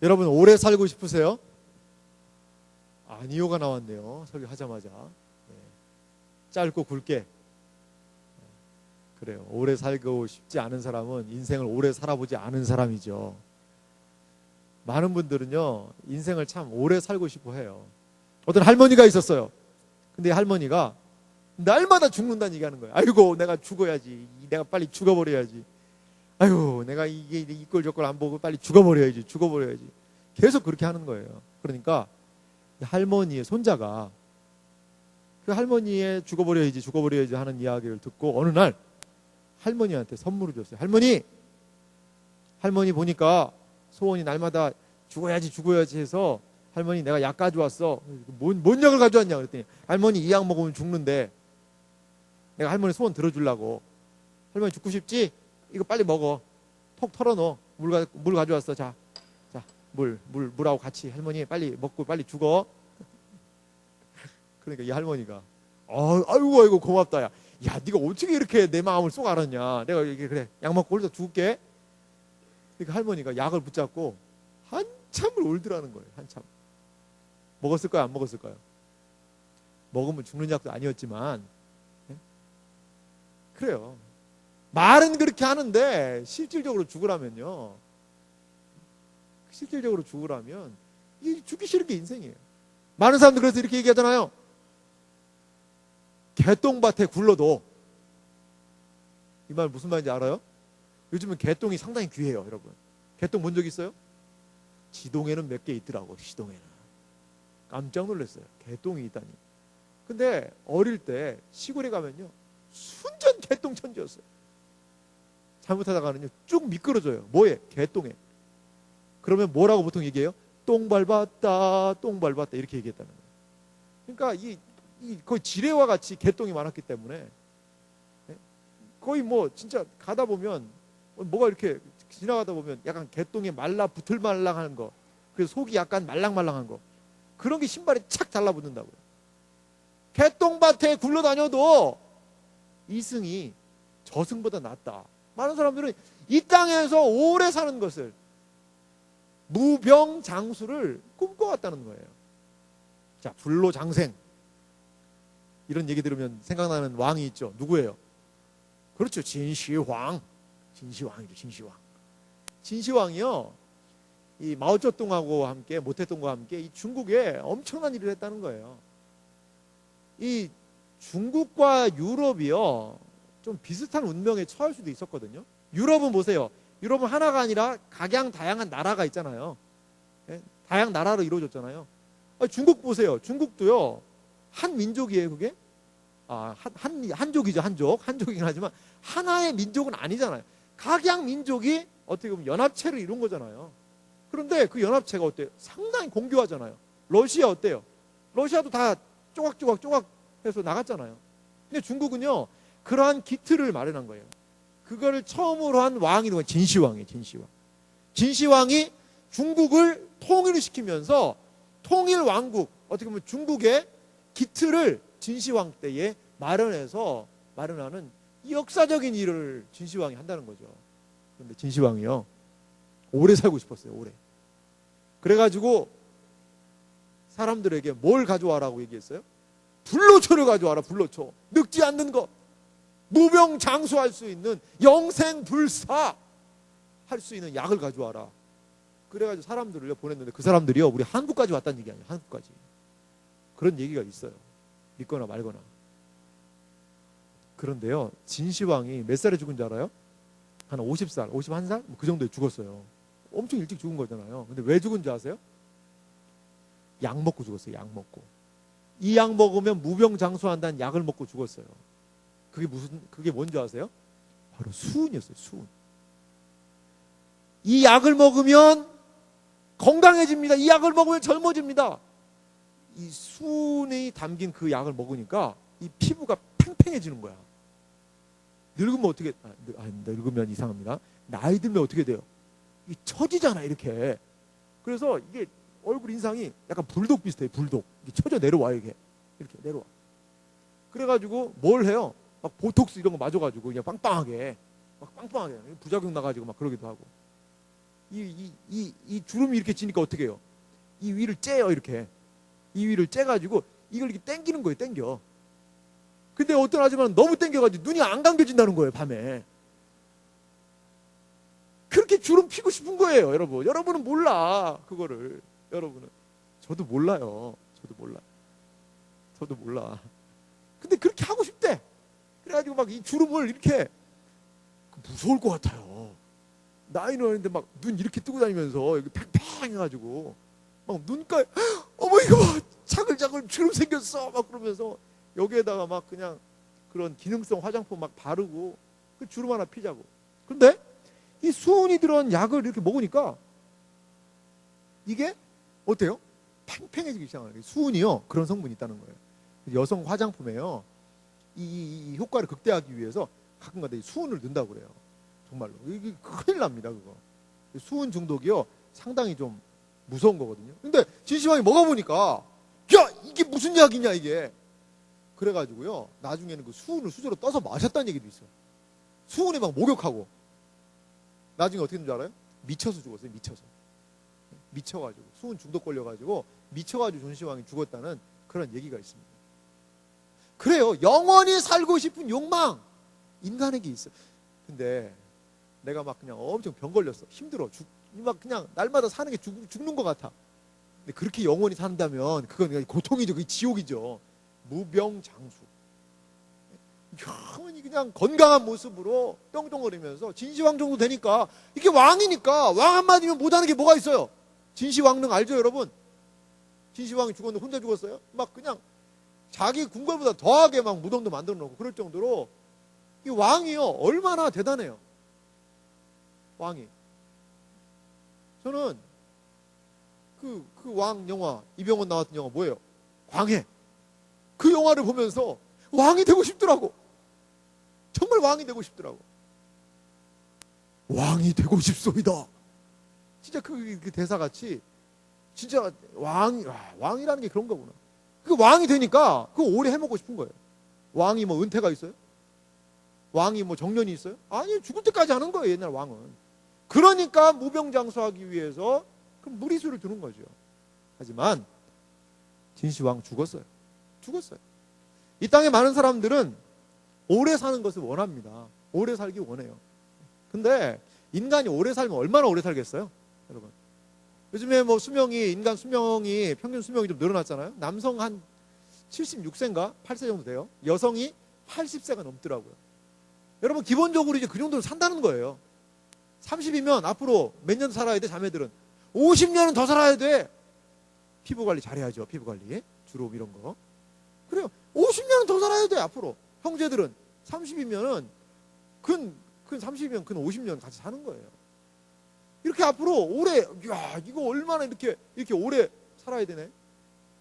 여러분 오래 살고 싶으세요? 아니요가 나왔네요. 설교하자마자. 네. 짧고 굵게. 그래요. 오래 살고 싶지 않은 사람은 인생을 오래 살아보지 않은 사람이죠. 많은 분들은요, 인생을 참 오래 살고 싶어 해요. 어떤 할머니가 있었어요. 근데 할머니가 날마다 죽는다는 얘기 하는 거예요. 아이고, 내가 죽어야지. 내가 빨리 죽어버려야지. 아이고, 내가 이게 이꼴 저꼴 안 보고 빨리 죽어버려야지. 계속 그렇게 하는 거예요. 그러니까 할머니의 손자가 그 할머니의 죽어버려야지 하는 이야기를 듣고 어느 날 할머니한테 선물을 줬어요. 할머니 보니까 소원이 날마다 죽어야지 해서 할머니 내가 약 가져왔어. 뭔 약을 가져왔냐 그랬더니 할머니 이 약 먹으면 죽는데 내가 할머니 소원 들어주려고. 할머니 죽고 싶지? 이거 빨리 먹어. 톡 털어넣어. 물 가져왔어. 자 물하고 같이 할머니 빨리 먹고 빨리 죽어. 그러니까 이 할머니가 아이고 고맙다. 야 네가 어떻게 이렇게 내 마음을 쏙 알았냐. 내가 이게 그래 약 먹고 홀더 죽을게. 그러니까 할머니가 약을 붙잡고 한참을 울더라는 거예요. 한참. 먹었을까요? 안 먹었을까요? 먹으면 죽는 약도 아니었지만 그래요. 말은 그렇게 하는데 실질적으로 죽으라면 이 죽기 싫은 게 인생이에요. 많은 사람들 그래서 이렇게 얘기하잖아요. 개똥밭에 굴러도. 이 말 무슨 말인지 알아요? 요즘은 개똥이 상당히 귀해요, 여러분. 개똥 본 적 있어요? 지동에는 몇 개 있더라고, 시동에는. 깜짝 놀랐어요. 개똥이 있다니. 근데 어릴 때 시골에 가면요, 순전 개똥 천지였어요. 잘못하다가는요, 쭉 미끄러져요. 뭐에? 개똥에. 그러면 뭐라고 보통 얘기해요? 똥 밟았다 이렇게 얘기했다는 거예요. 그러니까 거의 지뢰와 같이 개똥이 많았기 때문에 거의 뭐 진짜 가다 보면 뭐가 이렇게 지나가다 보면 약간 개똥에 붙을 말랑한 거, 그래서 속이 약간 말랑말랑한 거, 그런 게 신발에 착 달라붙는다고요. 개똥밭에 굴러다녀도 이승이 저승보다 낫다. 많은 사람들은 이 땅에서 오래 사는 것을, 무병장수를 꿈꿔왔다는 거예요. 자, 불로장생, 이런 얘기 들으면 생각나는 왕이 있죠. 누구예요? 그렇죠. 진시황이죠. 진시황이요, 이 마오쩌둥하고 함께, 모태동과 함께 이 중국에 엄청난 일을 했다는 거예요. 이 중국과 유럽이요, 좀 비슷한 운명에 처할 수도 있었거든요. 유럽은 보세요. 유럽은 하나가 아니라 각양다양한 나라가 있잖아요. 다양한 나라로 이루어졌잖아요. 중국 보세요. 중국도요, 한 민족이에요, 그게? 한족이죠, 한족이긴 하지만 하나의 민족은 아니잖아요. 각양 민족이 어떻게 보면 연합체를 이룬 거잖아요. 그런데 그 연합체가 어때요? 상당히 공교하잖아요. 러시아 어때요? 러시아도 다 쪼각쪼각 해서 나갔잖아요. 근데 중국은요, 그러한 기틀을 마련한 거예요. 그거를 처음으로 한 왕이 누구예요? 진시황이에요. 진시황이 중국을 통일을 시키면서 통일왕국, 어떻게 보면 중국의 기틀을 진시황 때에 마련하는 역사적인 일을 진시황이 한다는 거죠. 그런데 진시황이요, 오래 살고 싶었어요. 오래. 그래가지고 사람들에게 뭘 가져와라고 얘기했어요? 불로초를 가져와라. 불로초. 늙지 않는 것, 무병장수할 수 있는, 영생불사 할 수 있는 약을 가져와라. 그래가지고 사람들을 보냈는데 그 사람들이요, 우리 한국까지 왔다는 얘기 아니에요. 한국까지. 그런 얘기가 있어요. 믿거나 말거나. 그런데요, 진시황이 몇 살에 죽은 줄 알아요? 한 50살, 51살? 그 정도에 죽었어요. 엄청 일찍 죽은 거잖아요. 근데 왜 죽은 줄 아세요? 약 먹고 죽었어요. 약 먹고. 이 약 먹으면 무병장수한다는 약을 먹고 죽었어요. 그게 뭔지 아세요? 바로 수은이었어요. 수은. 이 약을 먹으면 건강해집니다. 이 약을 먹으면 젊어집니다. 이 수은이 담긴 그 약을 먹으니까 이 피부가 팽팽해지는 거야. 늙으면 어떻게, 늙으면 이상합니다. 나이 들면 어떻게 돼요? 이 처지잖아, 이렇게. 그래서 이게 얼굴 인상이 약간 불독 비슷해요. 불독. 이게 처져 내려와요, 이게. 이렇게 내려와. 그래가지고 뭘 해요? 막 보톡스 이런 거 맞아가지고 그냥 빵빵하게 부작용 나가지고 막 그러기도 하고. 이 주름이 이렇게 지니까 어떻게 해요? 이 위를 째요, 이렇게. 이 위를 째가지고 이걸 이렇게 당기는 거예요, 당겨. 근데 어떤 아줌마는 너무 당겨가지고 눈이 안 감겨진다는 거예요, 밤에. 그렇게 주름 피고 싶은 거예요, 여러분. 여러분은 몰라, 그거를. 여러분은. 저도 몰라요. 저도 몰라. 근데 그렇게 하고 싶대. 그래가지고 막 이 주름을 이렇게, 무서울 것 같아요. 나이는 어린데 막 눈 이렇게 뜨고 다니면서 여기 팽팽 해가지고 막 눈가에 어머 이거 봐 자글자글 주름 생겼어 막 그러면서 여기에다가 막 그냥 그런 기능성 화장품 막 바르고 그 주름 하나 피자고. 그런데 이 수은이 들어간 약을 이렇게 먹으니까 이게 어때요? 팽팽해지기 시작하는 거예요. 수은이요, 그런 성분이 있다는 거예요. 여성 화장품에요, 이 효과를 극대화하기 위해서 가끔가다 수은을 넣는다고 그래요. 정말로 이게 큰일 납니다. 그거 수은 중독이요 상당히 좀 무서운 거거든요. 근데 진시황이 먹어보니까 야 이게 무슨 약이냐 이게. 그래가지고요 나중에는 그 수은을 수저로 떠서 마셨다는 얘기도 있어요. 수은에 막 목욕하고 나중에 어떻게 된 줄 알아요? 미쳐서 죽었어요. 미쳐가지고 수은 중독 걸려가지고 미쳐가지고 존시황이 죽었다는 그런 얘기가 있습니다. 그래요. 영원히 살고 싶은 욕망 인간에게 있어요. 근데 내가 막 그냥 엄청 병 걸렸어. 힘들어. 막 그냥 날마다 사는 게 죽는 것 같아. 근데 그렇게 영원히 산다면 그건 고통이죠. 그게 지옥이죠. 무병장수. 영원히 그냥 건강한 모습으로 뿅뿅거리면서 진시황 정도 되니까 이게 왕이니까 왕 한마디면 못하는 게 뭐가 있어요. 진시황릉 알죠 여러분? 진시황이 죽었는데 혼자 죽었어요? 막 그냥 자기 궁궐보다 더하게 막 무덤도 만들어 놓고 그럴 정도로 이 왕이요 얼마나 대단해요. 왕이. 저는 그 왕 영화 이병헌 나왔던 영화 뭐예요? 광해. 그 영화를 보면서 왕이 되고 싶더라고. 정말 왕이 되고 싶더라고. 왕이 되고 싶소이다. 진짜 그 대사같이 진짜 왕이라는 게 그런 거구나. 그 왕이 되니까 그거 오래 해먹고 싶은 거예요. 왕이 뭐 은퇴가 있어요? 왕이 뭐 정년이 있어요? 아니 죽을 때까지 하는 거예요 옛날 왕은. 그러니까 무병장수하기 위해서 그 무리수를 두는 거죠. 하지만 진시황 죽었어요. 이 땅에 많은 사람들은 오래 사는 것을 원합니다. 오래 살기 원해요. 근데 인간이 오래 살면 얼마나 오래 살겠어요? 여러분. 요즘에 뭐 인간 수명이 평균 수명이 좀 늘어났잖아요. 남성 한 76세인가 8세 정도 돼요. 여성이 80세가 넘더라고요. 여러분 기본적으로 이제 그 정도로 산다는 거예요. 30이면 앞으로 몇 년 살아야 돼 자매들은? 50년은 더 살아야 돼. 피부 관리 잘해야죠. 피부 관리. 주름 이런 거. 그래요. 50년은 더 살아야 돼 앞으로. 형제들은 30이면은 근 30이면 근 50년 같이 사는 거예요. 이렇게 앞으로 오래 이거 얼마나 이렇게 오래 살아야 되네.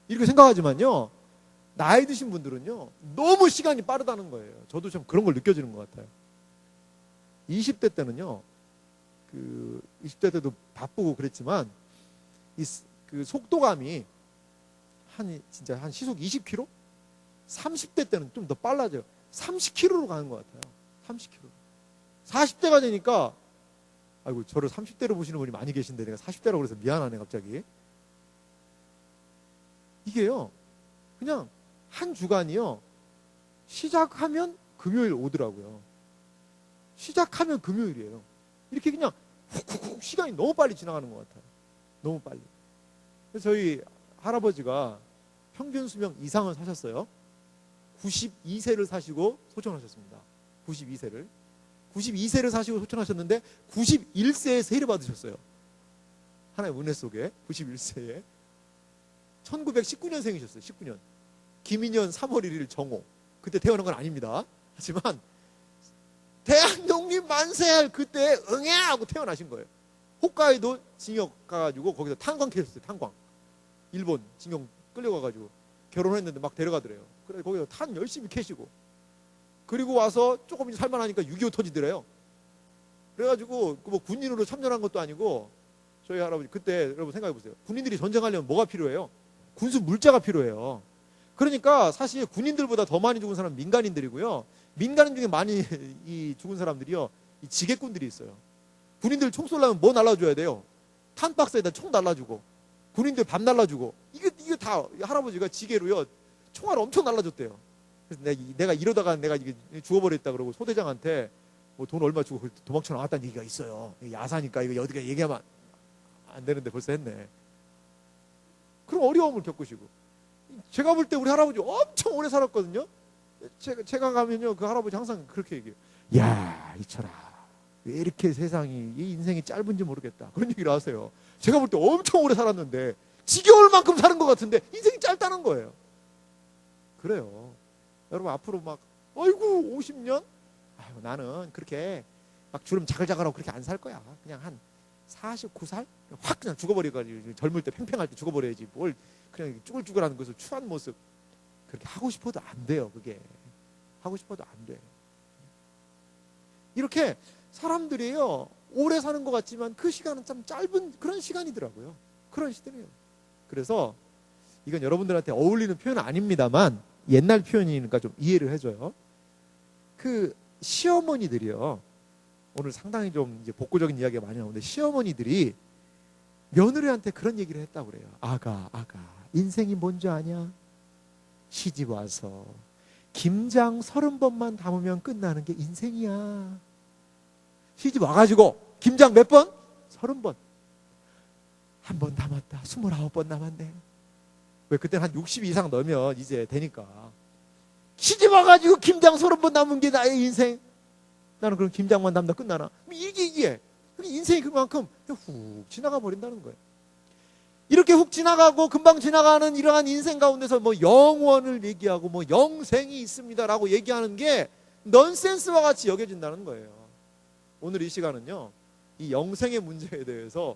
이렇게 생각하지만요. 나이 드신 분들은요. 너무 시간이 빠르다는 거예요. 저도 좀 그런 걸 느껴지는 것 같아요. 20대 때는요. 20대 때도 바쁘고 그랬지만 그 속도감이 진짜 한 시속 20km? 30대 때는 좀 더 빨라져요. 30km로 가는 것 같아요. 30km. 40대가 되니까 아이고 저를 30대로 보시는 분이 많이 계신데 내가 40대라고 그래서 미안하네 갑자기. 이게요. 그냥 한 주간이요. 시작하면 금요일 오더라고요. 시작하면 금요일이에요. 이렇게 그냥 훅훅훅 시간이 너무 빨리 지나가는 것 같아요. 너무 빨리. 그래서 저희 할아버지가 평균 수명 이상을 사셨어요. 92세를 사시고 소천하셨습니다. 92세를 사시고 소천하셨는데 91세에 세례 받으셨어요. 하나의 은혜 속에 91세에 1919년생이셨어요. 19년. 김인년 3월 1일 정오. 그때 태어난 건 아닙니다. 하지만 대한독립 만세 그때 응애 하고 태어나신 거예요. 홋카이도 징역 가가지고 거기서 탄광 캐셨어요. 탄광. 일본 징역 끌려가가지고 결혼했는데 막 데려가더래요. 그래서 거기서 탄 열심히 캐시고 그리고 와서 조금 이제 살만하니까 6.25 터지더래요. 그래가지고 뭐 군인으로 참전한 것도 아니고 저희 할아버지 그때 여러분 생각해 보세요. 군인들이 전쟁하려면 뭐가 필요해요? 군수 물자가 필요해요. 그러니까 사실 군인들보다 더 많이 죽은 사람은 민간인들이고요. 민간인 중에 많이 이 죽은 사람들이요. 이 지게꾼들이 있어요. 군인들 총 쏠려면 뭐 날라줘야 돼요? 탄박스에다 총 날라주고 군인들 밥 날라주고 이게 다 할아버지가 지게로요 총알 엄청 날라줬대요. 그래서 내가 이러다가 내가 이게 죽어버렸다 그러고 소대장한테 뭐 돈 얼마 주고 도망쳐 나왔다는 얘기가 있어요. 야사니까 이거 어디가 얘기하면 안 되는데 벌써 했네. 그런 어려움을 겪으시고 제가 볼 때 우리 할아버지 엄청 오래 살았거든요. 제가 가면요 그 할아버지 항상 그렇게 얘기해요. 야 이철아 왜 이렇게 세상이 이 인생이 짧은지 모르겠다 그런 얘기를 하세요. 제가 볼 때 엄청 오래 살았는데 지겨울 만큼 사는 것 같은데 인생이 짧다는 거예요. 그래요. 여러분 앞으로 막 아이고 50년? 아이고 나는 그렇게 막 주름 자글자글하고 그렇게 안 살 거야. 그냥 한 49살? 확 그냥 죽어버려가지고 젊을 때 팽팽할 때 죽어버려야지 뭘 그냥 쭈글쭈글하는 것을 추한 모습 그렇게 하고 싶어도 안 돼요. 그게 하고 싶어도 안 돼. 이렇게 사람들이요 오래 사는 것 같지만 그 시간은 참 짧은 그런 시간이더라고요. 그런 시대예요. 그래서 이건 여러분들한테 어울리는 표현은 아닙니다만 옛날 표현이니까 좀 이해를 해줘요. 그 시어머니들이요 오늘 상당히 좀 이제 복고적인 이야기가 많이 나오는데 시어머니들이 며느리한테 그런 얘기를 했다고 그래요. 아가 인생이 뭔지 아냐? 시집 와서 김장 30번만 담으면 끝나는 게 인생이야. 시집 와가지고 김장 몇 번? 30번. 한 번 담았다 29번 남았네. 왜 그때는 한 60 이상 넣으면 이제 되니까. 시집 와가지고 김장 30번 남은 게 나의 인생. 나는 그럼 김장만 담다 끝나나? 이게 인생이 그만큼 훅 지나가 버린다는 거예요. 이렇게 훅 지나가고 금방 지나가는 이러한 인생 가운데서 뭐 영원을 얘기하고 뭐 영생이 있습니다라고 얘기하는 게 넌센스와 같이 여겨진다는 거예요. 오늘 이 시간은요 이 영생의 문제에 대해서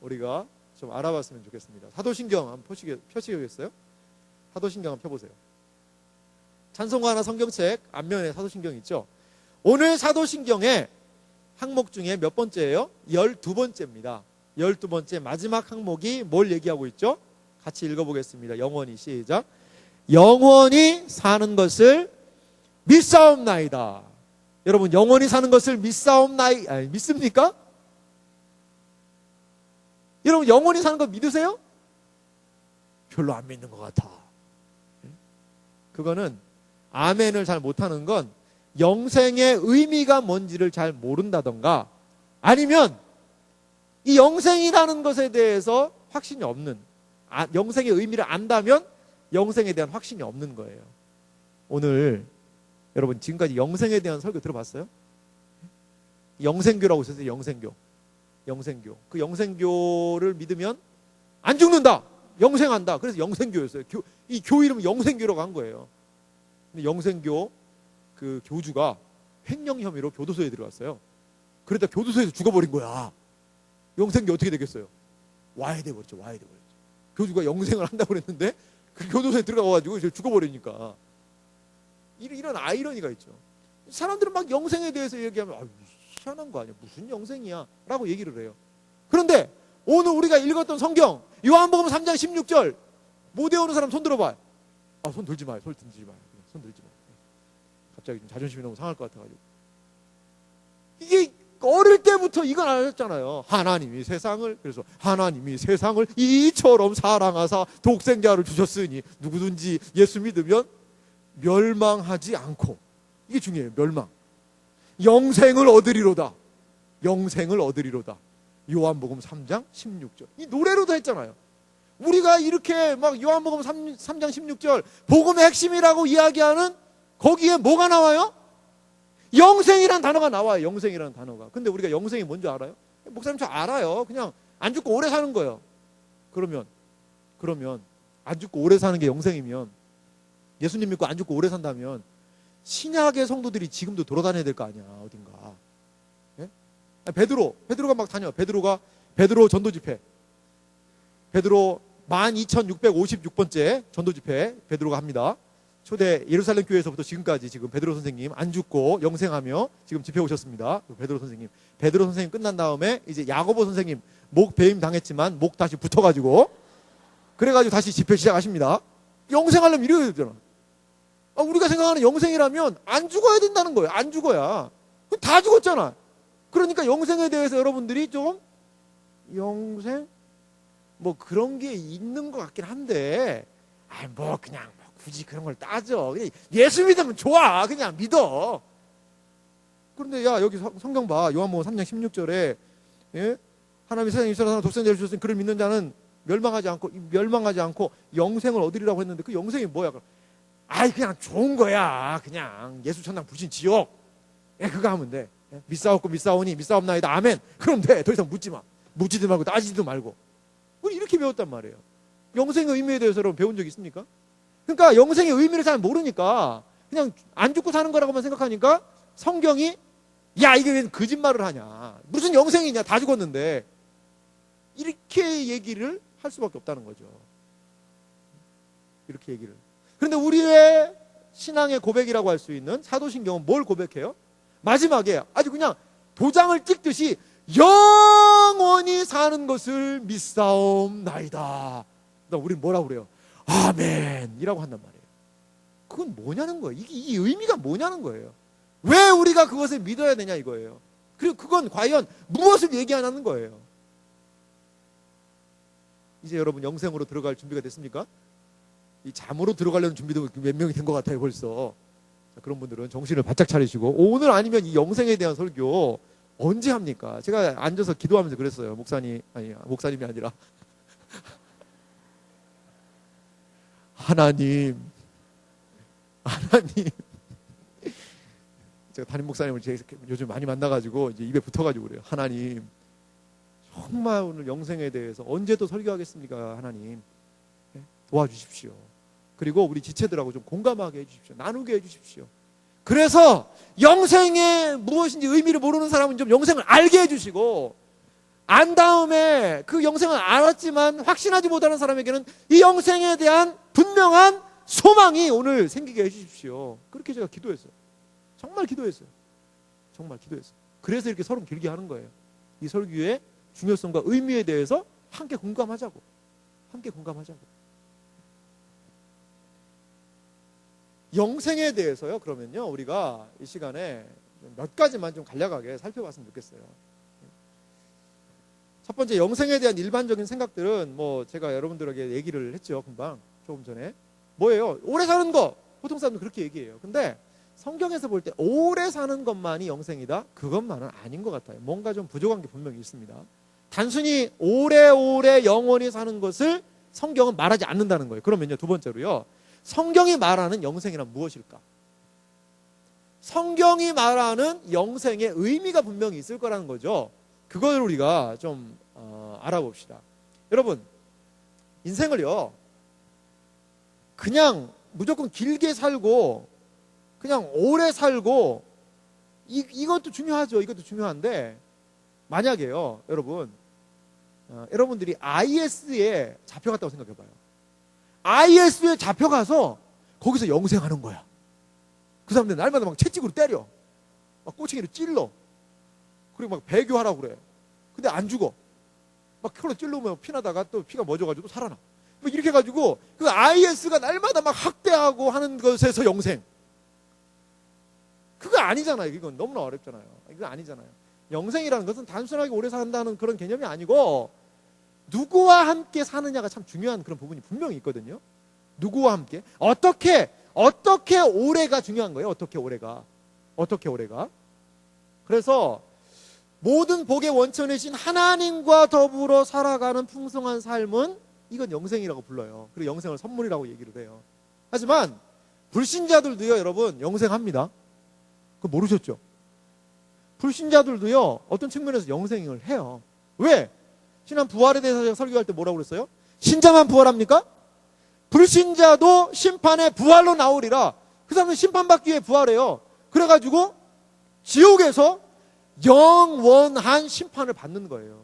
우리가 좀 알아봤으면 좋겠습니다. 사도신경 한번 펴시겠어요? 사도신경 한번 펴보세요. 찬송가 하나 성경책 앞면에 사도신경 있죠. 오늘 사도신경의 항목 중에 몇 번째예요? 12번째입니다. 12번째 마지막 항목이 뭘 얘기하고 있죠? 같이 읽어보겠습니다. 영원히 시작. 영원히 사는 것을 믿사옵나이다. 여러분 영원히 사는 것을 믿습니까? 여러분 영원히 사는 거 믿으세요? 별로 안 믿는 것 같아. 그거는 아멘을 잘 못하는 건 영생의 의미가 뭔지를 잘 모른다던가 아니면 이 영생이라는 것에 대해서 확신이 없는 영생의 의미를 안다면 영생에 대한 확신이 없는 거예요. 오늘 여러분 지금까지 영생에 대한 설교 들어봤어요? 영생교라고 있었어요. 영생교. 그 영생교를 믿으면 안 죽는다. 영생한다. 그래서 영생교였어요. 이 교 이름은 영생교라고 한 거예요. 근데 영생교 그 교주가 횡령 혐의로 교도소에 들어갔어요. 그러다 교도소에서 죽어버린 거야. 영생교 어떻게 되겠어요? 와야 돼버렸죠. 교주가 영생을 한다고 그랬는데 그 교도소에 들어가가지고 죽어버리니까 이런 아이러니가 있죠. 사람들은 막 영생에 대해서 얘기하면 희한한 거 아니야? 무슨 영생이야? 라고 얘기를 해요. 그런데 오늘 우리가 읽었던 성경 요한복음 3장 16절 못 외우는 사람 손 들어봐요. 손 들지 마요. 손 들지 마요. 갑자기 좀 자존심이 너무 상할 것 같아가지고. 이게 어릴 때부터 이건 아셨잖아요. 하나님이 세상을 이처럼 사랑하사 독생자를 주셨으니 누구든지 예수 믿으면 멸망하지 않고, 이게 중요해요. 멸망. 영생을 얻으리로다. 요한복음 3장 16절. 이 노래로도 했잖아요. 우리가 이렇게 막 요한복음 3장 16절 복음의 핵심이라고 이야기하는 거기에 뭐가 나와요? 영생이라는 단어가 나와요. 영생이라는 단어가. 근데 우리가 영생이 뭔지 알아요? 목사님 저 알아요. 그냥 안 죽고 오래 사는 거예요. 그러면 안 죽고 오래 사는 게 영생이면, 예수님 믿고 안 죽고 오래 산다면 신약의 성도들이 지금도 돌아다녀야 될 거 아니야. 어딘가. 예? 베드로가 막 다녀. 베드로 전도 집회. 베드로 12,656번째 전도 집회 베드로가 합니다. 초대 예루살렘 교회에서부터 지금까지 지금 베드로 선생님 안 죽고 영생하며 지금 집회 오셨습니다. 베드로 선생님 끝난 다음에 이제 야고보 선생님 목 배임 당했지만 목 다시 붙어가지고 그래가지고 다시 집회 시작하십니다. 영생하려면 이래야 되잖아. 우리가 생각하는 영생이라면 안 죽어야 된다는 거예요. 안 죽어야. 다 죽었잖아. 그러니까 영생에 대해서 여러분들이 좀 영생 뭐 그런 게 있는 것 같긴 한데, 뭐 그냥 뭐 굳이 그런 걸 따져. 그냥 예수 믿으면 좋아. 그냥 믿어. 그런데 야, 여기 성경 봐. 요한복음 3장 16절에 예? 하나님이 세상에 이처럼 독생자를 주셨으니 그를 믿는 자는 멸망하지 않고 영생을 얻으리라고 했는데, 그 영생이 뭐야? 그냥 좋은 거야. 그냥 예수 천당 불신 지옥. 그거 하면 돼. 믿사옵고 믿사오니 믿사옵나이다. 아멘. 그럼 돼. 더 이상 묻지 마. 묻지도 말고 따지지도 말고. 우리 이렇게 배웠단 말이에요. 영생의 의미에 대해서 여러분 배운 적 있습니까? 그러니까 영생의 의미를 잘 모르니까 그냥 안 죽고 사는 거라고만 생각하니까 성경이 야, 이게 왜 거짓말을 하냐. 무슨 영생이냐. 다 죽었는데. 이렇게 얘기를 할 수밖에 없다는 거죠. 이렇게 얘기를. 그런데 우리의 신앙의 고백이라고 할 수 있는 사도신경은 뭘 고백해요? 마지막에 아주 그냥 도장을 찍듯이 영원히 사는 것을 믿사옵나이다. 우린 뭐라고 그래요? 아멘 이라고 한단 말이에요. 그건 뭐냐는 거예요. 이 의미가 뭐냐는 거예요. 왜 우리가 그것을 믿어야 되냐 이거예요. 그리고 그건 과연 무엇을 얘기하는 거예요. 이제 여러분 영생으로 들어갈 준비가 됐습니까? 이 잠으로 들어가려는 준비도 몇 명이 된 것 같아요 벌써. 자, 그런 분들은 정신을 바짝 차리시고 오늘 아니면 이 영생에 대한 설교 언제 합니까? 제가 앉아서 기도하면서 그랬어요. 목사님이 아니라 하나님 제가 담임 목사님을 요즘 많이 만나가지고 이제 입에 붙어가지고 그래요. 하나님 정말 오늘 영생에 대해서 언제 또 설교하겠습니까? 하나님 도와주십시오. 그리고 우리 지체들하고 좀 공감하게 해주십시오. 나누게 해주십시오. 그래서 영생의 무엇인지 의미를 모르는 사람은 좀 영생을 알게 해주시고, 안 다음에 그 영생을 알았지만 확신하지 못하는 사람에게는 이 영생에 대한 분명한 소망이 오늘 생기게 해주십시오. 그렇게 제가 기도했어요. 정말 기도했어요. 정말 기도했어요. 그래서 이렇게 서론 길게 하는 거예요. 이 설교의 중요성과 의미에 대해서 함께 공감하자고. 영생에 대해서요, 그러면요, 우리가 이 시간에 몇 가지만 좀 간략하게 살펴봤으면 좋겠어요. 첫 번째, 영생에 대한 일반적인 생각들은 뭐 제가 여러분들에게 얘기를 했죠, 금방 조금 전에. 뭐예요? 오래 사는 거. 보통 사람들 그렇게 얘기해요. 근데 성경에서 볼 때 오래 사는 것만이 영생이다? 그것만은 아닌 것 같아요. 뭔가 좀 부족한 게 분명히 있습니다. 단순히 오래오래 영원히 사는 것을 성경은 말하지 않는다는 거예요. 그러면요, 두 번째로요, 성경이 말하는 영생이란 무엇일까? 성경이 말하는 영생의 의미가 분명히 있을 거라는 거죠. 그걸 우리가 좀 알아봅시다. 여러분, 인생을요, 그냥 무조건 길게 살고 그냥 오래 살고 이것도 중요하죠. 이것도 중요한데, 만약에요, 여러분, 여러분들이 IS에 잡혀갔다고 생각해봐요. IS에 잡혀가서 거기서 영생하는 거야. 그 사람들 날마다 막 채찍으로 때려, 막 꼬챙이로 찔러, 그리고 막 배교하라고 그래. 근데 안 죽어. 막 칼로 찔러면 피나다가 또 피가 멎어가지고 또 살아나. 뭐 이렇게 해가지고 그 IS가 날마다 막 학대하고 하는 것에서 영생. 그거 아니잖아요. 이건 너무나 어렵잖아요. 이거 아니잖아요. 영생이라는 것은 단순하게 오래 산다는 그런 개념이 아니고, 누구와 함께 사느냐가 참 중요한 그런 부분이 분명히 있거든요. 누구와 함께, 어떻게 오래가 중요한 거예요. 어떻게 오래가. 그래서 모든 복의 원천이신 하나님과 더불어 살아가는 풍성한 삶은, 이건 영생이라고 불러요. 그리고 영생을 선물이라고 얘기를 해요. 하지만 불신자들도요, 여러분, 영생합니다. 그거 모르셨죠? 불신자들도요, 어떤 측면에서 영생을 해요. 왜? 지난 부활에 대해서 제가 설교할 때 뭐라고 그랬어요? 신자만 부활합니까? 불신자도 심판의 부활로 나오리라. 그 사람은 심판받기 위해 부활해요. 그래가지고 지옥에서 영원한 심판을 받는 거예요.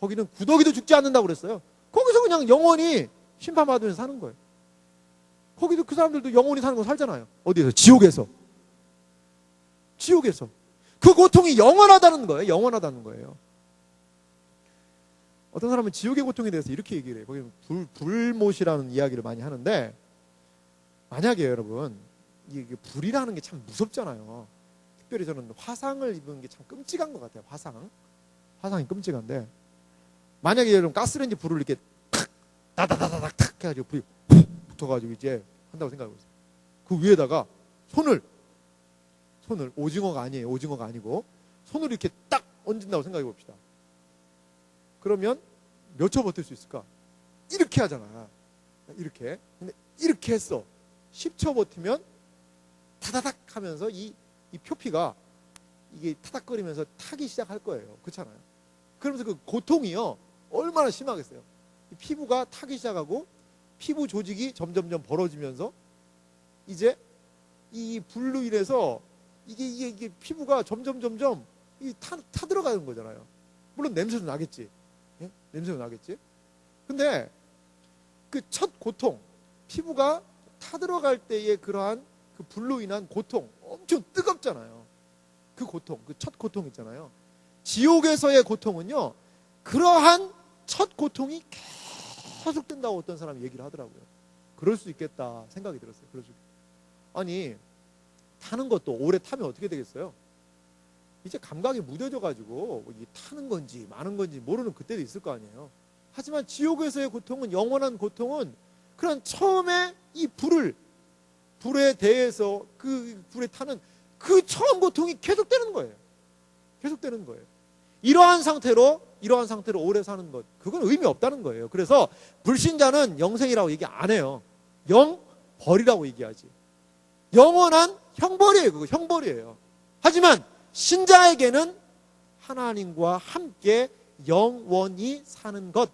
거기는 구더기도 죽지 않는다고 그랬어요. 거기서 그냥 영원히 심판받으면서 사는 거예요. 거기도 그 사람들도 영원히 사는 거 살잖아요. 어디에서? 지옥에서. 그 고통이 영원하다는 거예요. 어떤 사람은 지옥의 고통에 대해서 이렇게 얘기를 해요. 거기는 불못이라는 이야기를 많이 하는데, 만약에 여러분, 이게 불이라는 게 참 무섭잖아요. 특별히 저는 화상을 입은 게 참 끔찍한 것 같아요. 화상이 끔찍한데, 만약에 여러분 가스레인지 불을 이렇게 탁 다다다다닥 탁 해가지고 불이 훅 붙어가지고 이제 한다고 생각해보세요. 그 위에다가 손을 오징어가 아니고 손을 이렇게 딱 얹는다고 생각해 봅시다. 그러면 몇 초 버틸 수 있을까? 이렇게 하잖아. 이렇게. 근데 이렇게 했어. 10초 버티면 타다닥 하면서 이 표피가 이게 타닥거리면서 타기 시작할 거예요. 그렇잖아요. 그러면서 그 고통이요, 얼마나 심하겠어요. 이 피부가 타기 시작하고 피부 조직이 점점점 벌어지면서 이제 이 불로 인해서 이게 피부가 점점 타들어가는 거잖아요. 물론 냄새도 나겠지. 예? 냄새도 나겠지. 근데 그 첫 고통, 피부가 타들어갈 때의 그러한 그 불로 인한 고통, 엄청 뜨겁잖아요. 그 고통, 그 첫 고통 있잖아요. 지옥에서의 고통은요, 그러한 첫 고통이 계속된다고 어떤 사람이 얘기를 하더라고요. 그럴 수 있겠다 생각이 들었어요. 아니, 타는 것도 오래 타면 어떻게 되겠어요? 이제 감각이 무뎌져가지고 이게 타는 건지 마는 건지 모르는 그때도 있을 거 아니에요. 하지만 지옥에서의 고통은, 영원한 고통은 그런 처음에 이 불에 대해서 그 불에 타는 그 처음 고통이 계속되는 거예요. 계속되는 거예요. 이러한 상태로 오래 사는 것, 그건 의미 없다는 거예요. 그래서 불신자는 영생이라고 얘기 안 해요. 영벌이라고 얘기하지. 영원한 형벌이에요. 그거 형벌이에요. 하지만 신자에게는 하나님과 함께 영원히 사는 것,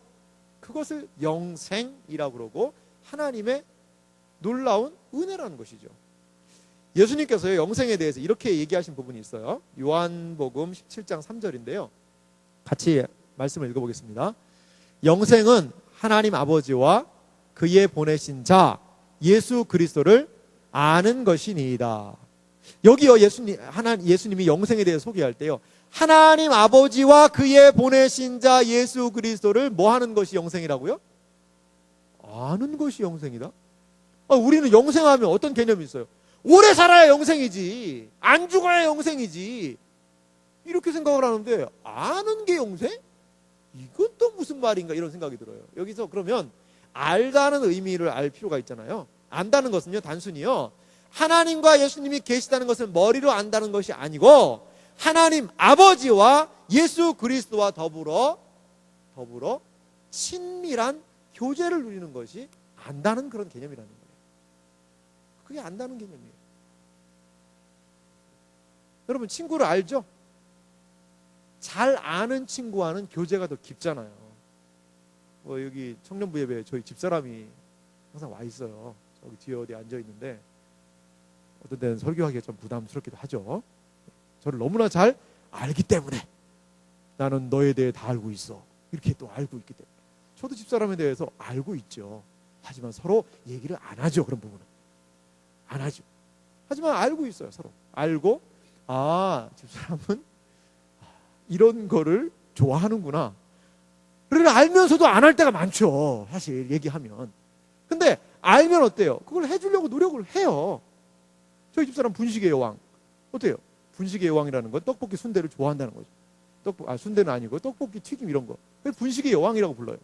그것을 영생이라고 그러고 하나님의 놀라운 은혜라는 것이죠. 예수님께서요, 영생에 대해서 이렇게 얘기하신 부분이 있어요. 요한복음 17장 3절인데요. 같이 말씀을 읽어보겠습니다. 영생은 하나님 아버지와 그의 보내신 자 예수 그리스도를 아는 것이니이다. 여기요, 예수님이 영생에 대해 소개할 때요, 하나님 아버지와 그의 보내신 자 예수 그리스도를 뭐 하는 것이 영생이라고요? 아는 것이 영생이다? 우리는 영생하면 어떤 개념이 있어요? 오래 살아야 영생이지, 안 죽어야 영생이지, 이렇게 생각을 하는데, 아는 게 영생? 이건 또 무슨 말인가, 이런 생각이 들어요. 여기서 그러면 알다는 의미를 알 필요가 있잖아요. 안다는 것은요, 단순히요, 하나님과 예수님이 계시다는 것을 머리로 안다는 것이 아니고 하나님 아버지와 예수 그리스도와 더불어 친밀한 교제를 누리는 것이 안다는 그런 개념이라는 거예요. 그게 안다는 개념이에요. 여러분, 친구를 알죠? 잘 아는 친구와는 교제가 더 깊잖아요. 여기 청년부 예배에 저희 집사람이 항상 와 있어요. 저기 뒤에 어디 앉아 있는데 어떤 때는 설교하기가 좀 부담스럽기도 하죠. 저를 너무나 잘 알기 때문에, 나는 너에 대해 다 알고 있어, 이렇게 또 알고 있기 때문에. 저도 집사람에 대해서 알고 있죠. 하지만 서로 얘기를 안 하죠. 그런 부분은 안 하죠. 하지만 알고 있어요. 서로 알고, 집사람은 이런 거를 좋아하는구나. 그러니까 알면서도 안 할 때가 많죠, 사실 얘기하면. 근데 알면 어때요? 그걸 해주려고 노력을 해요. 저희 집사람 분식의 여왕. 어때요? 분식의 여왕이라는 건 떡볶이, 순대를 좋아한다는 거죠. 순대는 아니고 떡볶이, 튀김 이런 거. 그래서 분식의 여왕이라고 불러요.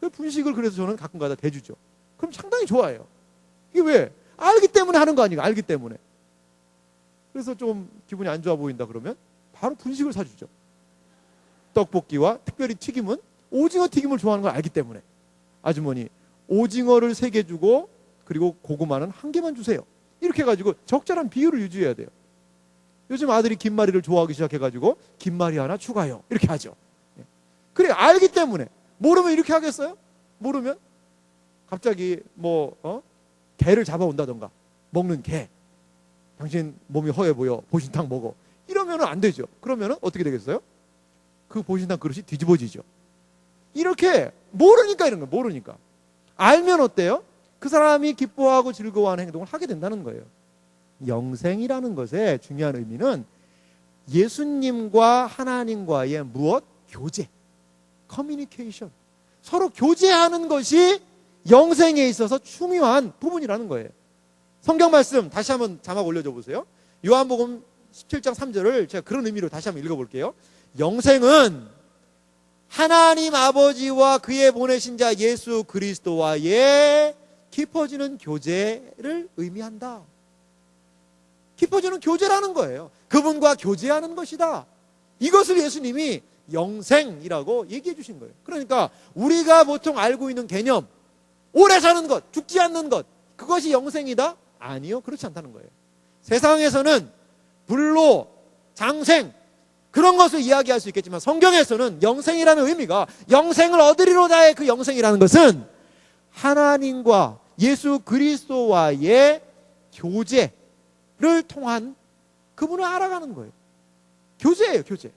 분식을 그래서 저는 가끔가다 대주죠. 그럼 상당히 좋아해요. 이게 왜? 알기 때문에 하는 거 아니에요. 알기 때문에. 그래서 좀 기분이 안 좋아 보인다 그러면 바로 분식을 사주죠. 떡볶이와 특별히 튀김은 오징어 튀김을 좋아하는 걸 알기 때문에, 아주머니 오징어를 3개 주고 그리고 고구마는 1개만 주세요. 이렇게 해가지고 적절한 비율을 유지해야 돼요. 요즘 아들이 김말이를 좋아하기 시작해가지고 김말이 하나 추가요, 이렇게 하죠. 그래, 알기 때문에. 모르면 이렇게 하겠어요? 모르면 갑자기 개를 잡아온다던가, 먹는 개, 당신 몸이 허해 보여, 보신탕 먹어, 이러면 안 되죠. 그러면 어떻게 되겠어요? 그 보신탕 그릇이 뒤집어지죠. 이렇게 모르니까 이런 거예요. 모르니까. 알면 어때요? 그 사람이 기뻐하고 즐거워하는 행동을 하게 된다는 거예요. 영생이라는 것의 중요한 의미는 예수님과 하나님과의 무엇? 교제, 커뮤니케이션, 서로 교제하는 것이 영생에 있어서 중요한 부분이라는 거예요. 성경 말씀 다시 한번 자막 올려줘 보세요. 요한복음 17장 3절을 제가 그런 의미로 다시 한번 읽어볼게요. 영생은 하나님 아버지와 그의 보내신 자 예수 그리스도와의 깊어지는 교제를 의미한다. 깊어지는 교제라는 거예요. 그분과 교제하는 것이다. 이것을 예수님이 영생이라고 얘기해 주신 거예요. 그러니까 우리가 보통 알고 있는 개념, 오래 사는 것, 죽지 않는 것, 그것이 영생이다? 아니요, 그렇지 않다는 거예요. 세상에서는 불로, 장생, 그런 것을 이야기할 수 있겠지만 성경에서는 영생이라는 의미가, 영생을 얻으리로다의 그 영생이라는 것은 하나님과 예수 그리스도와의 교제를 통한 그분을 알아가는 거예요. 교제예요, 교제.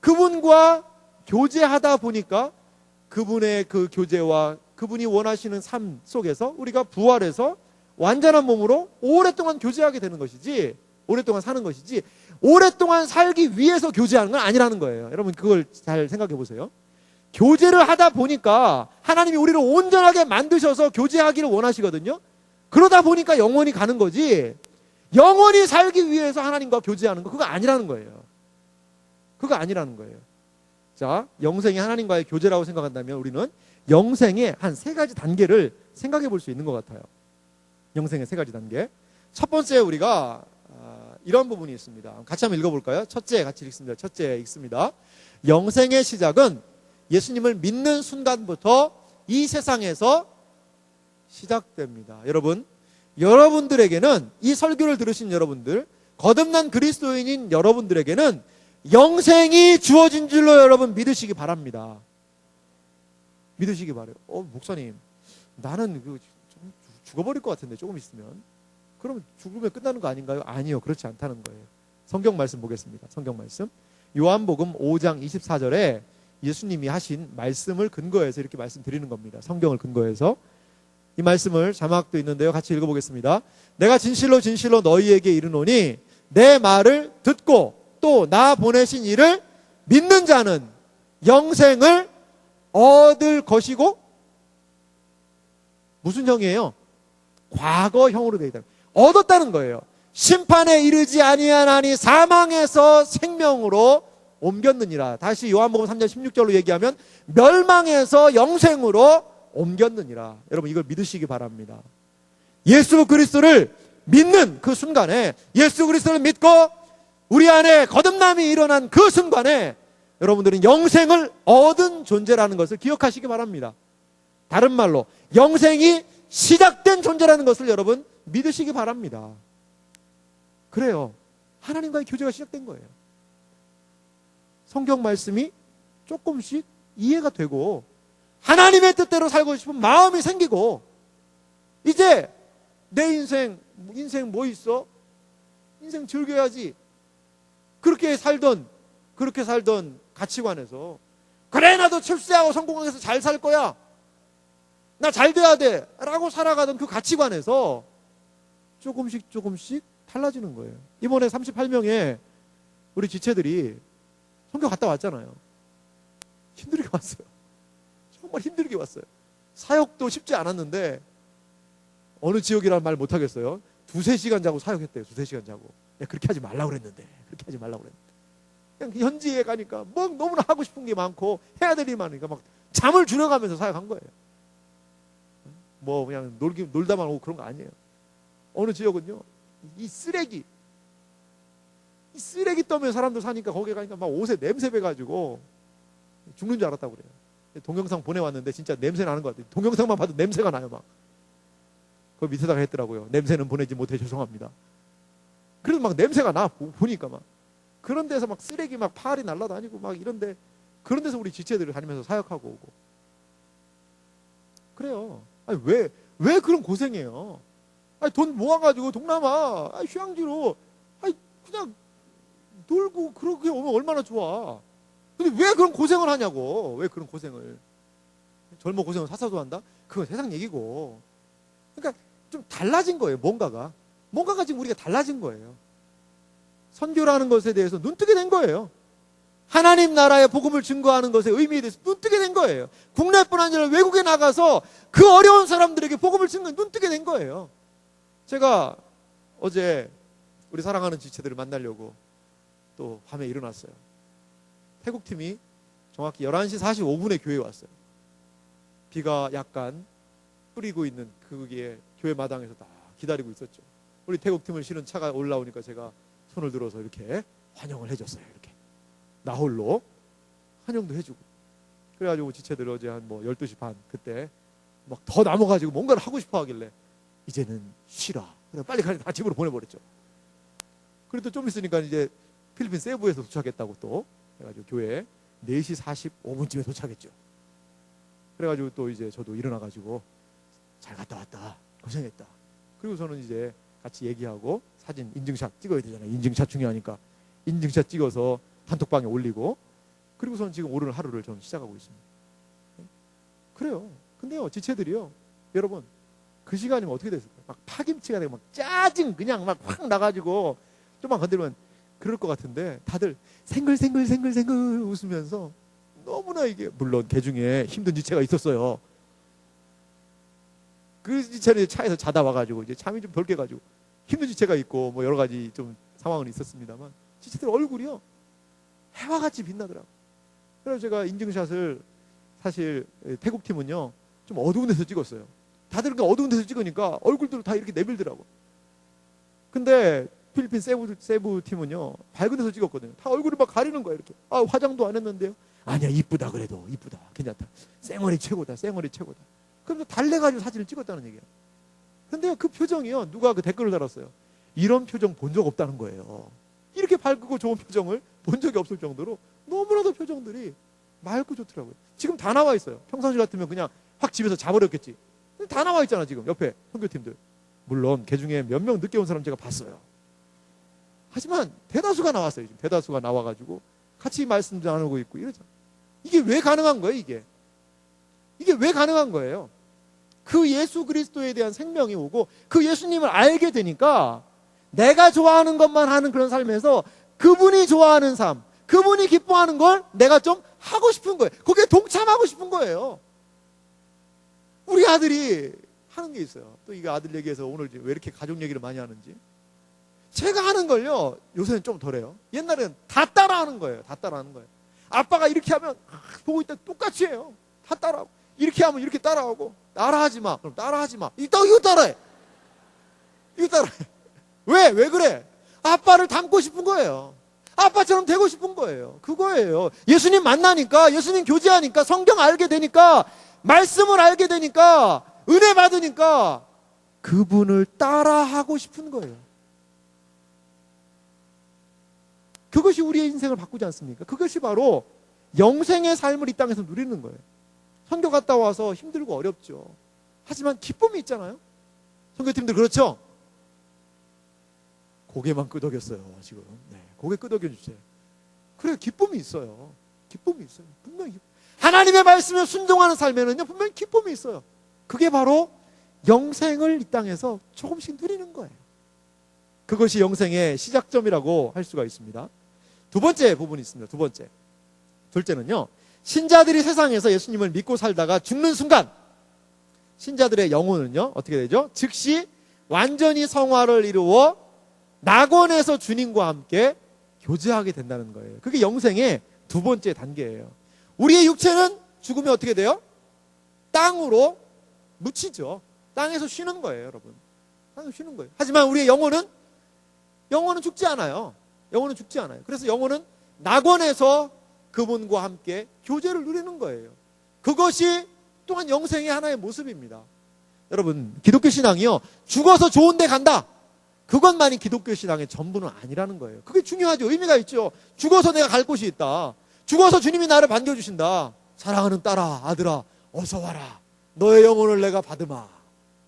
그분과 교제하다 보니까 그분의 그 교제와 그분이 원하시는 삶 속에서 우리가 부활해서 완전한 몸으로 오랫동안 교제하게 되는 것이지, 오랫동안 사는 것이지, 오랫동안 살기 위해서 교제하는 건 아니라는 거예요. 여러분 그걸 잘 생각해 보세요. 교제를 하다 보니까 하나님이 우리를 온전하게 만드셔서 교제하기를 원하시거든요. 그러다 보니까 영원히 가는 거지, 영원히 살기 위해서 하나님과 교제하는 거, 그거 아니라는 거예요. 그거 아니라는 거예요. 자, 영생이 하나님과의 교제라고 생각한다면 우리는 영생의 한 3가지 단계를 생각해 볼 수 있는 것 같아요. 영생의 3가지 단계. 첫 번째, 우리가 이런 부분이 있습니다. 같이 한번 읽어볼까요? 첫째, 같이 읽습니다. 첫째 읽습니다. 영생의 시작은 예수님을 믿는 순간부터 이 세상에서 시작됩니다. 여러분들에게는, 이 설교를 들으신 여러분들, 거듭난 그리스도인인 여러분들에게는 영생이 주어진 줄로 여러분 믿으시기 바랍니다. 믿으시기 바래요. 목사님, 나는 좀 죽어버릴 것 같은데 조금 있으면. 그럼 죽으면 끝나는 거 아닌가요? 아니요, 그렇지 않다는 거예요. 성경 말씀 보겠습니다. 성경 말씀. 요한복음 5장 24절에 예수님이 하신 말씀을 근거해서 이렇게 말씀드리는 겁니다. 성경을 근거해서. 이 말씀을 자막도 있는데요. 같이 읽어보겠습니다. 내가 진실로 진실로 너희에게 이르노니 내 말을 듣고 또 나 보내신 이를 믿는 자는 영생을 얻을 것이고, 무슨 형이에요? 과거형으로 되어 있다. 얻었다는 거예요. 심판에 이르지 아니하나니 사망에서 생명으로 옮겼느니라. 다시 요한복음 3장 16절로 얘기하면 멸망에서 영생으로 옮겼느니라. 여러분 이걸 믿으시기 바랍니다. 예수 그리스도를 믿는 그 순간에, 예수 그리스도를 믿고 우리 안에 거듭남이 일어난 그 순간에 여러분들은 영생을 얻은 존재라는 것을 기억하시기 바랍니다. 다른 말로 영생이 시작된 존재라는 것을 여러분 믿으시기 바랍니다. 그래요. 하나님과의 교제가 시작된 거예요. 성경 말씀이 조금씩 이해가 되고 하나님의 뜻대로 살고 싶은 마음이 생기고, 이제 내 인생 뭐 있어? 인생 즐겨야지. 그렇게 살던 가치관에서, 그래 나도 출세하고 성공해서 잘 살 거야, 나 잘 돼야 돼 라고 살아가던 그 가치관에서 조금씩 달라지는 거예요. 이번에 38명의 우리 지체들이 선교 갔다 왔잖아요. 힘들게 왔어요. 정말 힘들게 왔어요. 사역도 쉽지 않았는데, 어느 지역이라는 말 못하겠어요. 2-3시간 자고 사역했대요. 2-3시간 자고. 그렇게 하지 말라고 그랬는데. 그냥 현지에 가니까 뭐 너무나 하고 싶은 게 많고 해야 될 일이 많으니까 막 잠을 줄여가면서 사역한 거예요. 뭐 그냥 놀다만 오고 그런 거 아니에요. 어느 지역은요, 이 쓰레기 떠면 사람들 사니까 거기 가니까 막 옷에 냄새 배가지고 죽는 줄 알았다고 그래요. 동영상 보내왔는데 진짜 냄새 나는 것 같아요. 동영상만 봐도 냄새가 나요. 막 그 밑에다가 했더라고요. 냄새는 보내지 못해 죄송합니다. 그래도 막 냄새가 나. 보니까 막 그런 데서 막 쓰레기 막 파리 날라다니고 막 이런데, 그런 데서 우리 지체들이 다니면서 사역하고 오고 그래요. 아니 왜 그런 고생해요? 아니 돈 모아가지고 동남아 휴양지로 그냥 놀고 그렇게 오면 얼마나 좋아. 근데 왜 그런 고생을 하냐고. 왜 그런 고생을. 젊어 고생을 사서도 한다? 그건 세상 얘기고. 그러니까 좀 달라진 거예요. 뭔가가 지금 우리가 달라진 거예요. 선교라는 것에 대해서 눈뜨게 된 거예요. 하나님 나라의 복음을 증거하는 것의 의미에 대해서 눈뜨게 된 거예요. 국내뿐 아니라 외국에 나가서 그 어려운 사람들에게 복음을 증거 눈뜨게 된 거예요. 제가 어제 우리 사랑하는 지체들을 만나려고 또 밤에 일어났어요. 태국팀이 정확히 11시 45분에 교회에 왔어요. 비가 약간 뿌리고 있는 그게 교회 마당에서 다 기다리고 있었죠. 우리 태국팀을 실은 차가 올라오니까 제가 손을 들어서 이렇게 환영을 해줬어요. 이렇게 나홀로 환영도 해주고. 그래가지고 지체들 어제 한 뭐 12시 반 그때 막 더 남아가지고 뭔가를 하고 싶어 하길래 이제는 쉬라. 그래 빨리 다 집으로 보내버렸죠. 그래도 좀 있으니까 이제 필리핀 세부에서 도착했다고 또 해가지고 교회 4시 45분쯤에 도착했죠. 그래가지고 또 이제 저도 일어나가지고 잘 갔다 왔다. 고생했다. 그리고 저는 이제 같이 얘기하고 사진 인증샷 찍어야 되잖아요. 인증샷 중요하니까 인증샷 찍어서 단톡방에 올리고 그리고서는 지금 오늘 하루를 저는 시작하고 있습니다. 그래요. 근데요 지체들이요 여러분 그 시간이면 어떻게 됐을까요? 막 파김치가 되고 막 짜증 그냥 막 확 나가지고 좀만 건드리면 그럴 것 같은데 다들 생글생글 웃으면서 너무나 이게 물론 개 중에 힘든 지체가 있었어요. 그 지체는 차에서 자다 와가지고 이제 잠이 좀 덜 깨가지고 힘든 지체가 있고 뭐 여러 가지 좀 상황은 있었습니다만 지체들 얼굴이요 해와같이 빛나더라고요. 그래서 제가 인증샷을 사실 태국 팀은요 좀 어두운 데서 찍었어요. 다들 그러니까 어두운 데서 찍으니까 얼굴들 다 이렇게 내밀더라고. 근데 필리핀 세부 팀은요 밝은 데서 찍었거든요. 다 얼굴을 막 가리는 거야 이렇게. 아 화장도 안 했는데요. 아니야 이쁘다 그래도 이쁘다 괜찮다. 쌩얼이 최고다 쌩얼이 최고다. 그러면서 달래가지고 사진을 찍었다는 얘기예요. 근데요 그 표정이요 누가 그 댓글을 달았어요. 이런 표정 본 적 없다는 거예요. 이렇게 밝고 좋은 표정을 본 적이 없을 정도로 너무나도 표정들이 맑고 좋더라고요. 지금 다 나와 있어요. 평상시 같으면 그냥 확 집에서 자버렸겠지. 다 나와 있잖아 지금 옆에 선교팀들. 물론 그 중에 몇 명 늦게 온 사람 제가 봤어요. 하지만 대다수가 나왔어요. 지금 대다수가 나와가지고 같이 말씀 나누고 있고 이러잖아. 이게 왜 가능한 거예요? 이게 왜 가능한 거예요? 그 예수 그리스도에 대한 생명이 오고 그 예수님을 알게 되니까 내가 좋아하는 것만 하는 그런 삶에서 그분이 좋아하는 삶, 그분이 기뻐하는 걸 내가 좀 하고 싶은 거예요. 거기에 동참하고 싶은 거예요. 우리 아들이 하는 게 있어요. 또 이거 아들 얘기해서 오늘 왜 이렇게 가족 얘기를 많이 하는지. 제가 하는 걸요 요새는 좀 덜해요. 옛날에는 다 따라하는 거예요. 다 따라하는 거예요. 아빠가 이렇게 하면 보고 있다 똑같이 해요. 다 따라하고 이렇게 하면 이렇게 따라하고 따라하지 마. 그럼 따라하지 마. 이거 따라해. 이거 따라해. 왜 그래? 아빠를 닮고 싶은 거예요. 아빠처럼 되고 싶은 거예요. 그거예요. 예수님 만나니까 예수님 교제하니까 성경 알게 되니까 말씀을 알게 되니까 은혜 받으니까 그분을 따라하고 싶은 거예요. 그것이 우리의 인생을 바꾸지 않습니까? 그것이 바로 영생의 삶을 이 땅에서 누리는 거예요. 선교 갔다 와서 힘들고 어렵죠. 하지만 기쁨이 있잖아요. 선교팀들 그렇죠? 고개만 끄덕였어요 지금. 네, 고개 끄덕여 주세요. 그래 기쁨이 있어요. 기쁨이 있어요. 분명히 하나님의 말씀에 순종하는 삶에는요 분명히 기쁨이 있어요. 그게 바로 영생을 이 땅에서 조금씩 누리는 거예요. 그것이 영생의 시작점이라고 할 수가 있습니다. 두 번째 부분이 있습니다. 둘째는요 신자들이 세상에서 예수님을 믿고 살다가 죽는 순간 신자들의 영혼은요 어떻게 되죠? 즉시 완전히 성화를 이루어 낙원에서 주님과 함께 교제하게 된다는 거예요. 그게 영생의 두 번째 단계예요. 우리의 육체는 죽으면 어떻게 돼요? 땅으로 묻히죠. 땅에서 쉬는 거예요, 여러분. 땅에서 쉬는 거예요. 하지만 우리의 영혼은 죽지 않아요. 영혼은 죽지 않아요. 그래서 영혼은 낙원에서 그분과 함께 교제를 누리는 거예요. 그것이 또한 영생의 하나의 모습입니다. 여러분, 기독교 신앙이요 죽어서 좋은 데 간다, 그것만이 기독교 신앙의 전부는 아니라는 거예요. 그게 중요하죠. 의미가 있죠. 죽어서 내가 갈 곳이 있다. 죽어서 주님이 나를 반겨주신다. 사랑하는 딸아, 아들아, 어서 와라. 너의 영혼을 내가 받으마.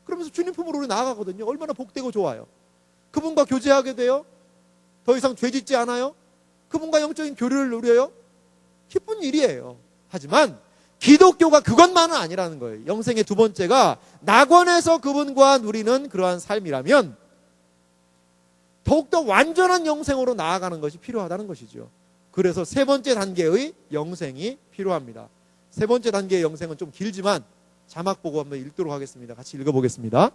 그러면서 주님 품으로 우리 나아가거든요. 얼마나 복되고 좋아요. 그분과 교제하게 돼요. 더 이상 죄짓지 않아요. 그분과 영적인 교류를 누려요. 기쁜 일이에요. 하지만 기독교가 그것만은 아니라는 거예요. 영생의 두 번째가 낙원에서 그분과 누리는 그러한 삶이라면 더욱더 완전한 영생으로 나아가는 것이 필요하다는 것이죠. 그래서 세 번째 단계의 영생이 필요합니다. 세 번째 단계의 영생은 좀 길지만 자막 보고 한번 읽도록 하겠습니다. 같이 읽어보겠습니다.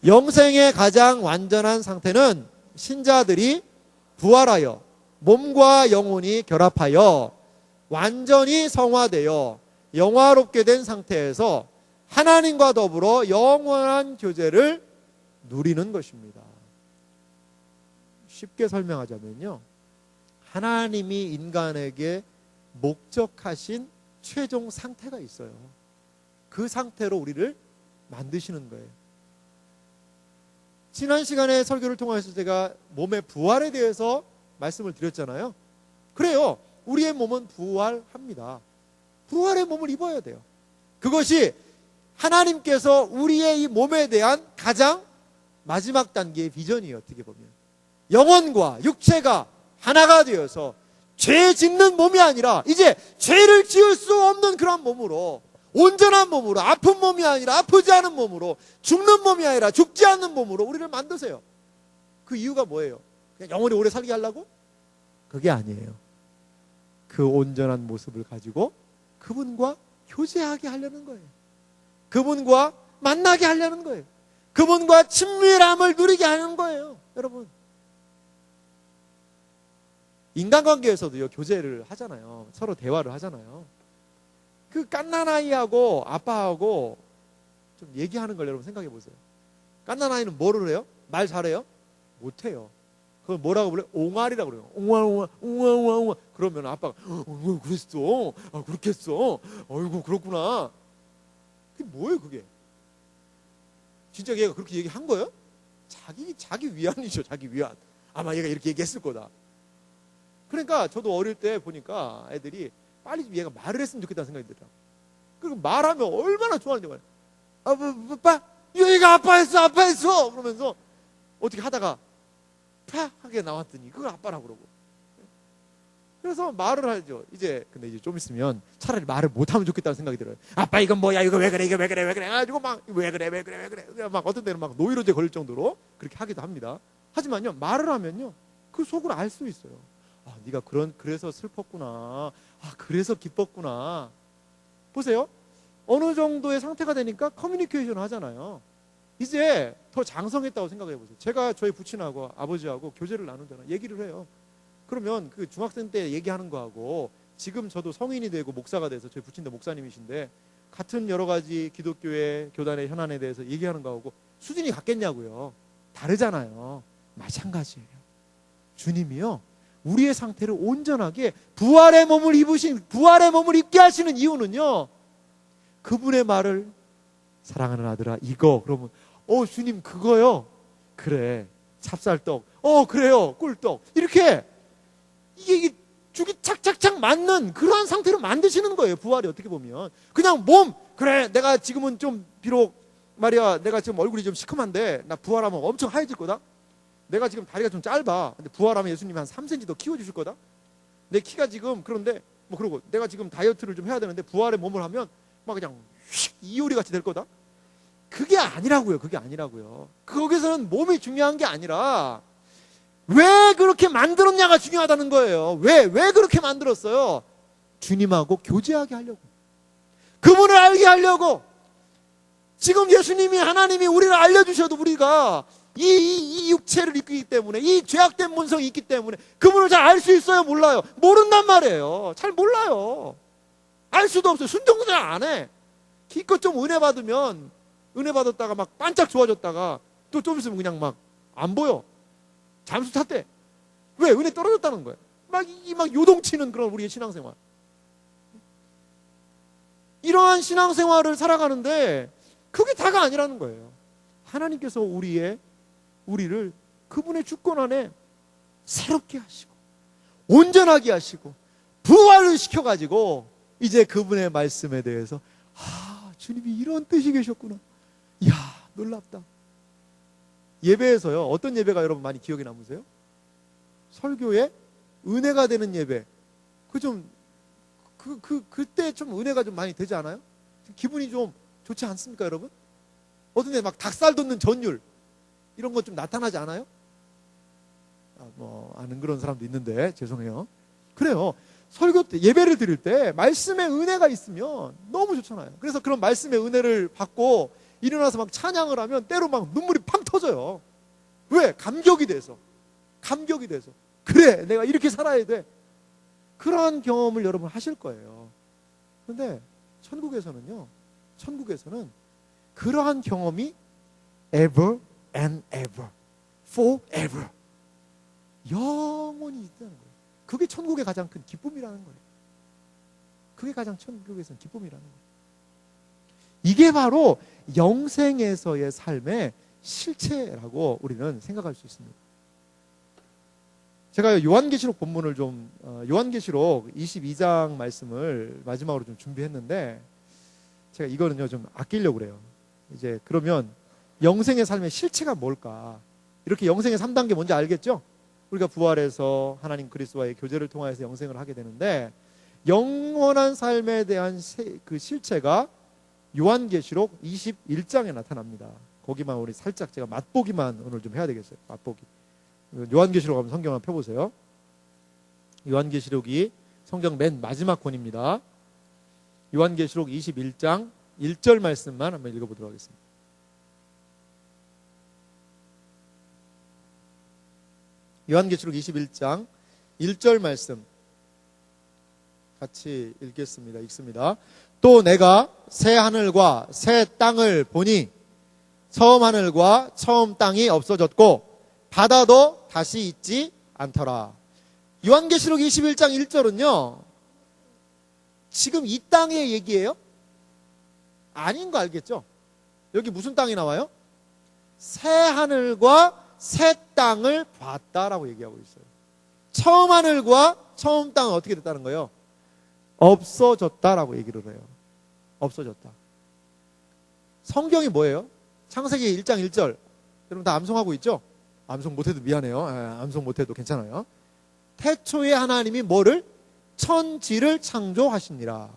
영생의 가장 완전한 상태는 신자들이 부활하여 몸과 영혼이 결합하여 완전히 성화되어 영화롭게 된 상태에서 하나님과 더불어 영원한 교제를 누리는 것입니다. 쉽게 설명하자면요, 하나님이 인간에게 목적하신 최종 상태가 있어요. 그 상태로 우리를 만드시는 거예요. 지난 시간에 설교를 통해서 제가 몸의 부활에 대해서 말씀을 드렸잖아요. 그래요, 우리의 몸은 부활합니다. 부활의 몸을 입어야 돼요. 그것이 하나님께서 우리의 이 몸에 대한 가장 마지막 단계의 비전이에요. 어떻게 보면 영혼과 육체가 하나가 되어서 죄 짓는 몸이 아니라 이제 죄를 지을 수 없는 그런 몸으로, 온전한 몸으로, 아픈 몸이 아니라 아프지 않은 몸으로, 죽는 몸이 아니라 죽지 않는 몸으로 우리를 만드세요. 그 이유가 뭐예요? 그냥 영원히 오래 살게 하려고? 그게 아니에요. 그 온전한 모습을 가지고 그분과 교제하게 하려는 거예요. 그분과 만나게 하려는 거예요. 그분과 친밀함을 누리게 하는 거예요. 여러분, 인간관계에서도요, 교제를 하잖아요. 서로 대화를 하잖아요. 그 갓난아이하고 아빠하고 좀 얘기하는 걸 여러분 생각해 보세요. 갓난아이는 뭐를 해요? 말 잘해요? 못해요. 그걸 뭐라고 불러요? 옹알이라고 그래요. 옹알. 그러면 아빠가 그랬어. 아, 그렇게 했어. 어이구, 그렇구나. 그게 뭐예요, 그게? 진짜 얘가 그렇게 얘기한 거예요? 자기 위안이죠, 자기 위안. 아마 얘가 이렇게 얘기했을 거다. 그러니까 저도 어릴 때 보니까 애들이 빨리 좀 얘가 말을 했으면 좋겠다는 생각이 들어요. 그리고 말하면 얼마나 좋아하는지 말이에요. 아빠, 얘가 아빠했어. 그러면서 어떻게 하다가 파 하게 나왔더니 그걸 아빠라고 그러고. 그래서 말을 하죠. 근데 이제 좀 있으면 차라리 말을 못하면 좋겠다는 생각이 들어요. 아빠 이건 뭐야, 이거 왜 그래, 해가지고 막 왜 그래 막 어떤 때는 막 노이로제 걸릴 정도로 그렇게 하기도 합니다. 하지만요, 말을 하면요, 그 속을 알 수 있어요. 아, 네가 그래서 슬펐구나. 아, 그래서 기뻤구나. 보세요. 어느 정도의 상태가 되니까 커뮤니케이션을 하잖아요. 이제 더 장성했다고 생각해 보세요. 제가 저희 부친하고 아버지하고 교제를 나누잖아요. 얘기를 해요. 그러면 그 중학생 때 얘기하는 거하고 지금 저도 성인이 되고 목사가 돼서 저희 부친도 목사님이신데 같은 여러 가지 기독교의 교단의 현안에 대해서 얘기하는 거하고 수준이 같겠냐고요. 다르잖아요. 마찬가지예요. 주님이요, 우리의 상태를 온전하게 부활의 몸을 입게 하시는 이유는요, 그분의 말을 사랑하는 아들아 이거 그러면 주님 그거요? 그래, 찹쌀떡. 그래요, 꿀떡. 이렇게 이게 죽이 착착착 맞는 그러한 상태로 만드시는 거예요. 부활이 어떻게 보면 그냥 몸, 그래 내가 지금은 좀 비록 말이야 내가 지금 얼굴이 좀 시큼한데 나 부활하면 엄청 하얘질 거다. 내가 지금 다리가 좀 짧아. 근데 부활하면 예수님이 한 3cm 더 키워주실 거다. 내 키가 지금 그런데 뭐 그러고 내가 지금 다이어트를 좀 해야 되는데 부활의 몸을 하면 막 그냥 휙 이효리 같이 될 거다. 그게 아니라고요. 거기서는 몸이 중요한 게 아니라 왜 그렇게 만들었냐가 중요하다는 거예요. 왜 그렇게 만들었어요? 주님하고 교제하게 하려고, 그분을 알게 하려고. 지금 예수님이, 하나님이 우리를 알려주셔도 우리가 이 육체를 입기 때문에, 이 죄악된 본성이 있기 때문에 그분을 잘 알 수 있어요? 몰라요? 모른단 말이에요. 잘 몰라요. 알 수도 없어요. 순종도 잘 안 해. 기껏 좀 은혜 받으면 은혜 받았다가 막 반짝 좋아졌다가 또 좀 있으면 그냥 막 안 보여. 잠수 탔대. 왜? 은혜 떨어졌다는 거예요. 막 요동치는 그런 우리의 신앙생활. 이러한 신앙생활을 살아가는데 그게 다가 아니라는 거예요. 하나님께서 우리를 그분의 주권 안에 새롭게 하시고 온전하게 하시고 부활을 시켜가지고 이제 그분의 말씀에 대해서 주님이 이런 뜻이 계셨구나. 이야, 놀랍다. 예배에서요, 어떤 예배가 여러분 많이 기억에 남으세요? 설교에 은혜가 되는 예배. 그때 좀 은혜가 좀 많이 되지 않아요? 기분이 좀 좋지 않습니까, 여러분? 어떤 데 막 닭살 돋는 전율 이런 거 좀 나타나지 않아요? 아는 그런 사람도 있는데 죄송해요. 그래요. 설교 때, 예배를 드릴 때 말씀의 은혜가 있으면 너무 좋잖아요. 그래서 그런 말씀의 은혜를 받고 일어나서 막 찬양을 하면 때로 막 눈물이 팡 터져요. 왜? 감격이 돼서. 감격이 돼서 그래 내가 이렇게 살아야 돼. 그러한 경험을 여러분 하실 거예요. 그런데 천국에서는 그러한 경험이 ever and ever, forever 영원히 있다는 거예요. 그게 천국의 가장 큰 기쁨이라는 거예요. 그게 가장 천국에서는 기쁨이라는 거예요. 이게 바로 영생에서의 삶의 실체라고 우리는 생각할 수 있습니다. 제가 요한계시록 본문을 요한계시록 22장 말씀을 마지막으로 좀 준비했는데 제가 이거는요 좀 아끼려고 그래요. 이제 그러면 영생의 삶의 실체가 뭘까? 이렇게 영생의 3단계 뭔지 알겠죠? 우리가 부활해서 하나님 그리스도와의 교제를 통하여서 영생을 하게 되는데 영원한 삶에 대한 그 실체가 요한계시록 21장에 나타납니다. 거기만 우리 살짝 제가 맛보기만 오늘 좀 해야 되겠어요. 맛보기. 요한계시록 한번 성경 한번 펴보세요. 요한계시록이 성경 맨 마지막 권입니다. 요한계시록 21장 1절 말씀만 한번 읽어보도록 하겠습니다. 요한계시록 21장 1절 말씀 같이 읽습니다. 또 내가 새 하늘과 새 땅을 보니 처음 하늘과 처음 땅이 없어졌고 바다도 다시 있지 않더라. 요한계시록 21장 1절은요 지금 이 땅의 얘기예요? 아닌 거 알겠죠? 여기 무슨 땅이 나와요? 새 하늘과 새 땅을 봤다라고 얘기하고 있어요. 처음 하늘과 처음 땅은 어떻게 됐다는 거예요? 없어졌다라고 얘기를 해요. 없어졌다. 성경이 뭐예요? 창세기 1장 1절. 여러분 다 암송하고 있죠? 암송 못해도 미안해요. 암송 못해도 괜찮아요. 태초에 하나님이 뭐를? 천지를 창조하시니라.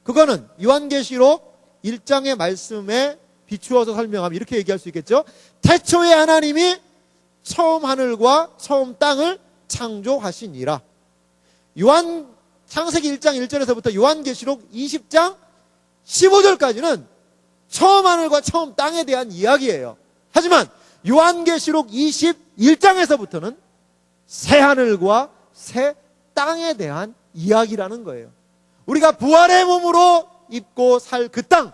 그거는 요한계시록 1장의 말씀에 비추어서 설명하면 이렇게 얘기할 수 있겠죠? 태초에 하나님이 처음 하늘과 처음 땅을 창조하시니라. 창세기 1장 1절에서부터 요한계시록 20장 15절까지는 처음 하늘과 처음 땅에 대한 이야기예요. 하지만 요한계시록 21장에서부터는 새 하늘과 새 땅에 대한 이야기라는 거예요. 우리가 부활의 몸으로 입고 살 그 땅,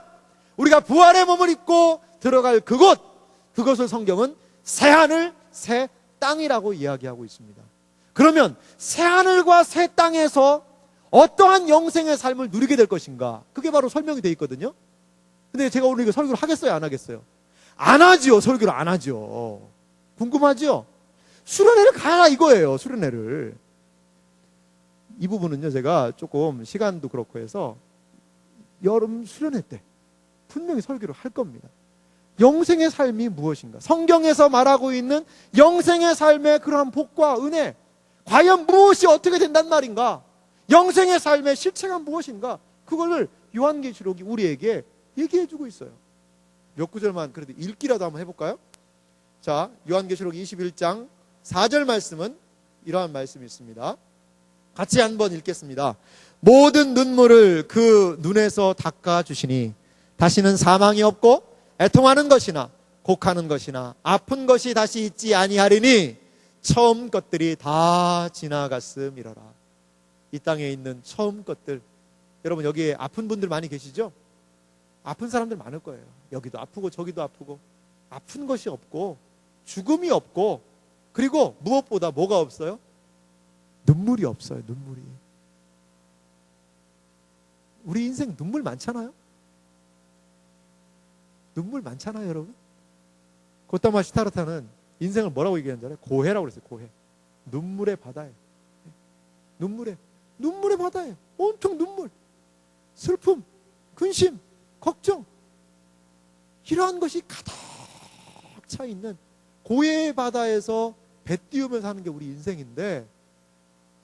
우리가 부활의 몸을 입고 들어갈 그것을 성경은 새 하늘, 새 땅이라고 이야기하고 있습니다. 그러면 새 하늘과 새 땅에서 어떠한 영생의 삶을 누리게 될 것인가? 그게 바로 설명이 되어 있거든요. 근데 제가 오늘 이거 설교를 하겠어요? 안 하겠어요? 안 하지요. 설교를 안 하죠. 궁금하죠? 수련회를 가라 이거예요. 수련회를. 이 부분은요 제가 조금 시간도 그렇고 해서 여름 수련회 때 분명히 설교를 할 겁니다. 영생의 삶이 무엇인가? 성경에서 말하고 있는 영생의 삶의 그러한 복과 은혜, 과연 무엇이 어떻게 된단 말인가? 영생의 삶의 실체가 무엇인가? 그거를 요한계시록이 우리에게 얘기해주고 있어요. 몇 구절만 그래도 읽기라도 한번 해볼까요? 자, 요한계시록 21장 4절 말씀은 이러한 말씀이 있습니다. 같이 한번 읽겠습니다. 모든 눈물을 그 눈에서 닦아주시니 다시는 사망이 없고 애통하는 것이나 곡하는 것이나 아픈 것이 다시 있지 아니하리니 처음 것들이 다 지나갔음이로라. 이 땅에 있는 처음 것들, 여러분 여기에 아픈 분들 많이 계시죠? 아픈 사람들 많을 거예요. 여기도 아프고 저기도 아프고 아픈 것이 없고 죽음이 없고 그리고 무엇보다 뭐가 없어요? 눈물이 없어요. 눈물이. 우리 인생 눈물 많잖아요. 눈물 많잖아요, 여러분. 고타마 시타르타는 인생을 뭐라고 얘기하는 줄 알아요? 고해라고 그랬어요. 고해. 눈물의 바다예요. 눈물의 바다예요. 온통 눈물, 슬픔, 근심, 걱정, 이러한 것이 가득 차 있는 고해의 바다에서 배 띄우면서 하는 게 우리 인생인데,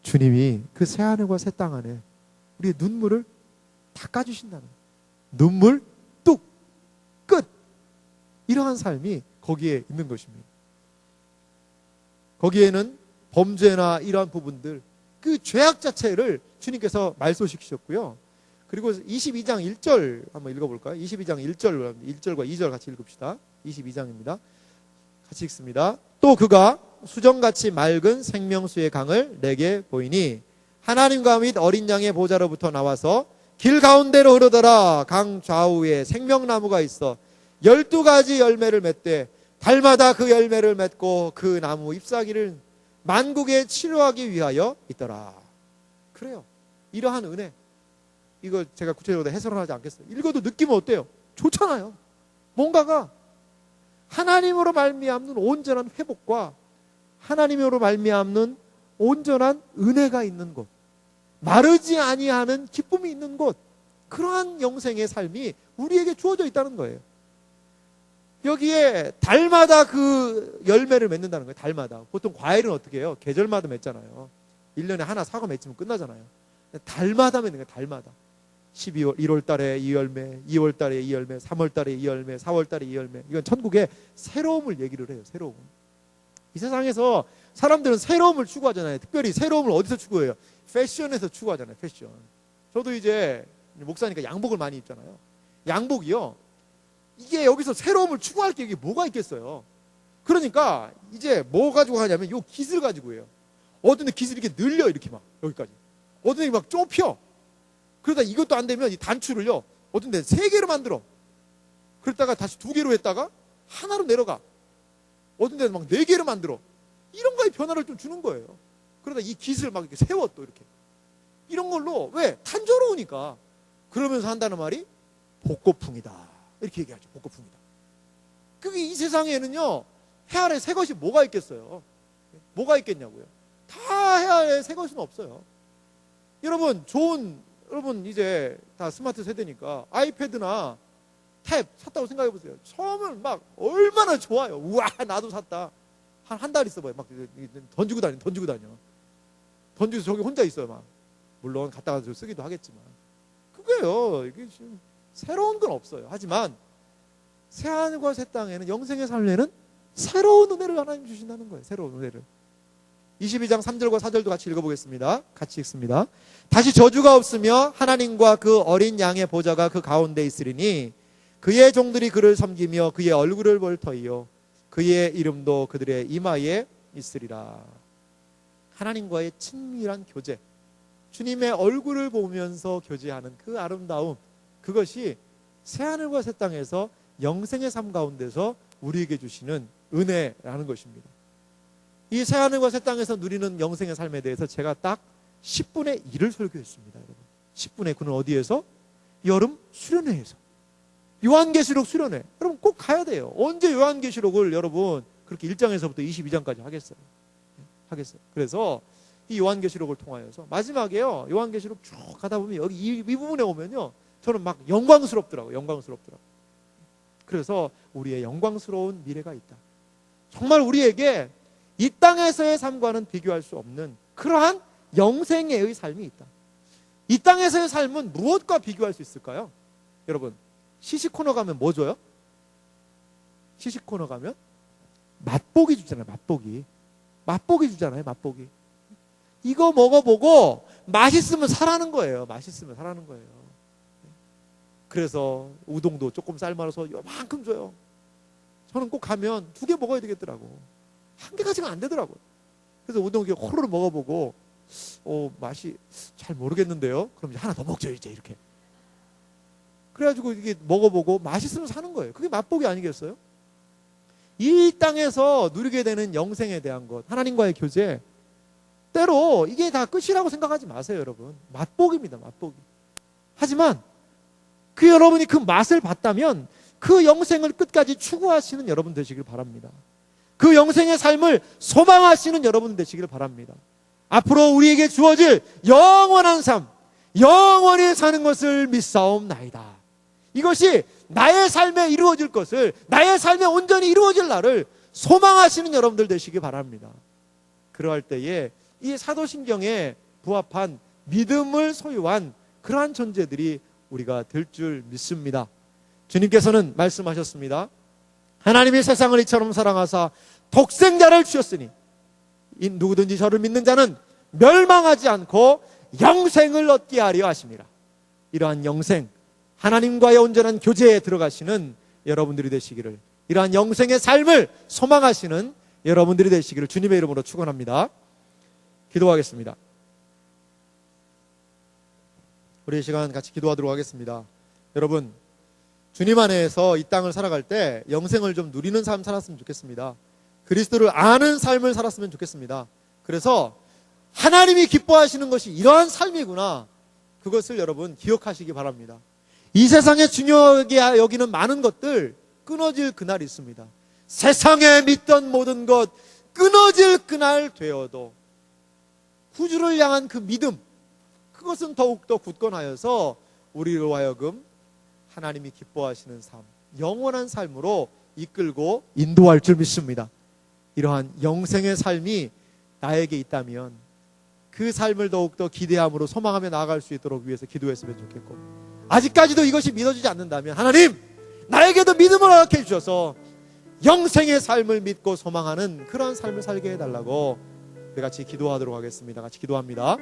주님이 그 새 하늘과 새 땅 안에 우리의 눈물을 닦아주신다는, 눈물 뚝 끝, 이러한 삶이 거기에 있는 것입니다. 거기에는 범죄나 이러한 부분들, 그 죄악 자체를 주님께서 말소시키셨고요. 그리고 22장 1절 한번 읽어볼까요? 22장 1절과 2절 같이 읽읍시다. 22장입니다. 같이 읽습니다. 또 그가 수정같이 맑은 생명수의 강을 내게 보이니 하나님과 및 어린 양의 보좌로부터 나와서 길 가운데로 흐르더라. 강 좌우에 생명나무가 있어 12가지 열매를 맺되 달마다 그 열매를 맺고 그 나무 잎사귀를 만국에 치료하기 위하여 있더라. 그래요. 이러한 은혜. 이거 제가 구체적으로 해설을 하지 않겠어요. 읽어도 느낌은 어때요? 좋잖아요. 뭔가가 하나님으로 말미암는 온전한 회복과 하나님으로 말미암는 온전한 은혜가 있는 곳, 마르지 아니하는 기쁨이 있는 곳, 그러한 영생의 삶이 우리에게 주어져 있다는 거예요. 여기에 달마다 그 열매를 맺는다는 거예요. 달마다. 보통 과일은 어떻게 해요? 계절마다 맺잖아요. 1년에 하나 사과 맺으면 끝나잖아요. 달마다 맺는 거예요. 달마다. 12월, 1월 달에 이 열매, 2월 달에 이 열매, 3월 달에 이 열매, 4월 달에 이 열매. 이건 천국의 새로움을 얘기를 해요. 새로움. 이 세상에서 사람들은 새로움을 추구하잖아요. 특별히 새로움을 어디서 추구해요? 패션에서 추구하잖아요. 패션. 저도 이제 목사니까 양복을 많이 입잖아요. 양복이요, 이게 여기서 새로움을 추구할 게 이게 뭐가 있겠어요? 그러니까 이제 뭐 가지고 하냐면 요 깃을 가지고 해요. 어떤 데 깃을 이렇게 늘려, 이렇게 막 여기까지. 어떤 데 막 좁혀. 그러다 이것도 안 되면 이 단추를요, 어떤 데 3개로 만들어. 그러다가 다시 2개로 했다가 하나로 내려가. 어떤 데는 막 4개로 만들어. 이런 거에 변화를 좀 주는 거예요. 그러다 이 깃을 막 이렇게 세워, 또 이렇게. 이런 걸로, 왜? 탄조로우니까. 그러면서 한다는 말이 복고풍이다. 이렇게 얘기하죠. 복고풍이다. 그게 이 세상에는요, 해 아래 새 것이 뭐가 있겠어요? 뭐가 있겠냐고요. 다 해 아래 새 것은 없어요. 여러분 이제 다 스마트 세대니까 아이패드나 탭 샀다고 생각해 보세요. 처음은 막 얼마나 좋아요. 우와, 나도 샀다. 한 달 있어봐요. 막 던지고 다녀. 던지고 저기 혼자 있어요. 막 물론 갖다가 쓰기도 하겠지만, 그게요, 이게 지금 새로운 건 없어요. 하지만 새하늘과 새 땅에는, 영생의 삶에는 새로운 은혜를 하나님 주신다는 거예요. 새로운 은혜를. 22장 3절과 4절도 같이 읽어보겠습니다. 같이 읽습니다. 다시 저주가 없으며 하나님과 그 어린 양의 보좌가 그 가운데 있으리니 그의 종들이 그를 섬기며 그의 얼굴을 볼 터이요 그의 이름도 그들의 이마에 있으리라. 하나님과의 친밀한 교제, 주님의 얼굴을 보면서 교제하는 그 아름다움, 그것이 새하늘과 새 땅에서 영생의 삶 가운데서 우리에게 주시는 은혜라는 것입니다. 이 새하늘과 새 땅에서 누리는 영생의 삶에 대해서 제가 딱 10분의 1을 설교했습니다. 여러분, 10분의 9는 어디에서? 여름 수련회에서. 요한계시록 수련회. 여러분 꼭 가야 돼요. 언제 요한계시록을 여러분 그렇게 1장에서부터 22장까지 하겠어요? 그래서 이 요한계시록을 통하여서 마지막에요, 요한계시록 쭉 가다 보면 여기 이 부분에 오면요, 저는 막 영광스럽더라고요. 그래서 우리의 영광스러운 미래가 있다. 정말 우리에게 이 땅에서의 삶과는 비교할 수 없는 그러한 영생의 삶이 있다. 이 땅에서의 삶은 무엇과 비교할 수 있을까요? 여러분, 시식코너 가면 뭐 줘요? 시식코너 가면 맛보기 주잖아요. 맛보기 주잖아요. 맛보기. 이거 먹어보고 맛있으면 사라는 거예요. 그래서 우동도 조금 삶아서 요만큼 줘요. 저는 꼭 가면 2개 먹어야 되겠더라고. 1개까지가 안 되더라고요. 그래서 우동 이렇게 호로로 먹어보고 맛이 잘 모르겠는데요. 그럼 이제 하나 더 먹죠, 이제 이렇게. 그래가지고 이게 먹어보고 맛있으면 사는 거예요. 그게 맛보기 아니겠어요? 이 땅에서 누리게 되는 영생에 대한 것, 하나님과의 교제, 때로 이게 다 끝이라고 생각하지 마세요, 여러분. 맛보기입니다, 맛보기. 하지만 여러분이 그 맛을 봤다면 그 영생을 끝까지 추구하시는 여러분 되시길 바랍니다. 그 영생의 삶을 소망하시는 여러분 되시길 바랍니다. 앞으로 우리에게 주어질 영원한 삶, 영원히 사는 것을 믿사옵나이다. 이것이 나의 삶에 이루어질 것을, 나의 삶에 온전히 이루어질 날을 소망하시는 여러분들 되시기 바랍니다. 그러할 때에 이 사도신경에 부합한 믿음을 소유한 그러한 존재들이 우리가 될 줄 믿습니다. 주님께서는 말씀하셨습니다. 하나님이 세상을 이처럼 사랑하사 독생자를 주셨으니 누구든지 저를 믿는 자는 멸망하지 않고 영생을 얻게 하려 하심이라. 이러한 영생, 하나님과의 온전한 교제에 들어가시는 여러분들이 되시기를 이러한 영생의 삶을 소망하시는 여러분들이 되시기를 주님의 이름으로 축원합니다. 기도하겠습니다. 우리 이 시간 같이 기도하도록 하겠습니다. 여러분, 주님 안에서 이 땅을 살아갈 때 영생을 좀 누리는 삶 살았으면 좋겠습니다. 그리스도를 아는 삶을 살았으면 좋겠습니다. 그래서 하나님이 기뻐하시는 것이 이러한 삶이구나, 그것을 여러분 기억하시기 바랍니다. 이 세상에 중요하게 여기는 많은 것들 끊어질 그날이 있습니다. 세상에 믿던 모든 것 끊어질 그날 되어도 구주를 향한 그 믿음, 그것은 더욱더 굳건하여서 우리로 하여금 하나님이 기뻐하시는 삶, 영원한 삶으로 이끌고 인도할 줄 믿습니다. 이러한 영생의 삶이 나에게 있다면 그 삶을 더욱더 기대함으로 소망하며 나아갈 수 있도록 위해서 기도했으면 좋겠고, 아직까지도 이것이 믿어지지 않는다면 하나님, 나에게도 믿음을 허락해 주셔서 영생의 삶을 믿고 소망하는 그런 삶을 살게 해달라고 우리 같이 기도하도록 하겠습니다. 같이 기도합니다.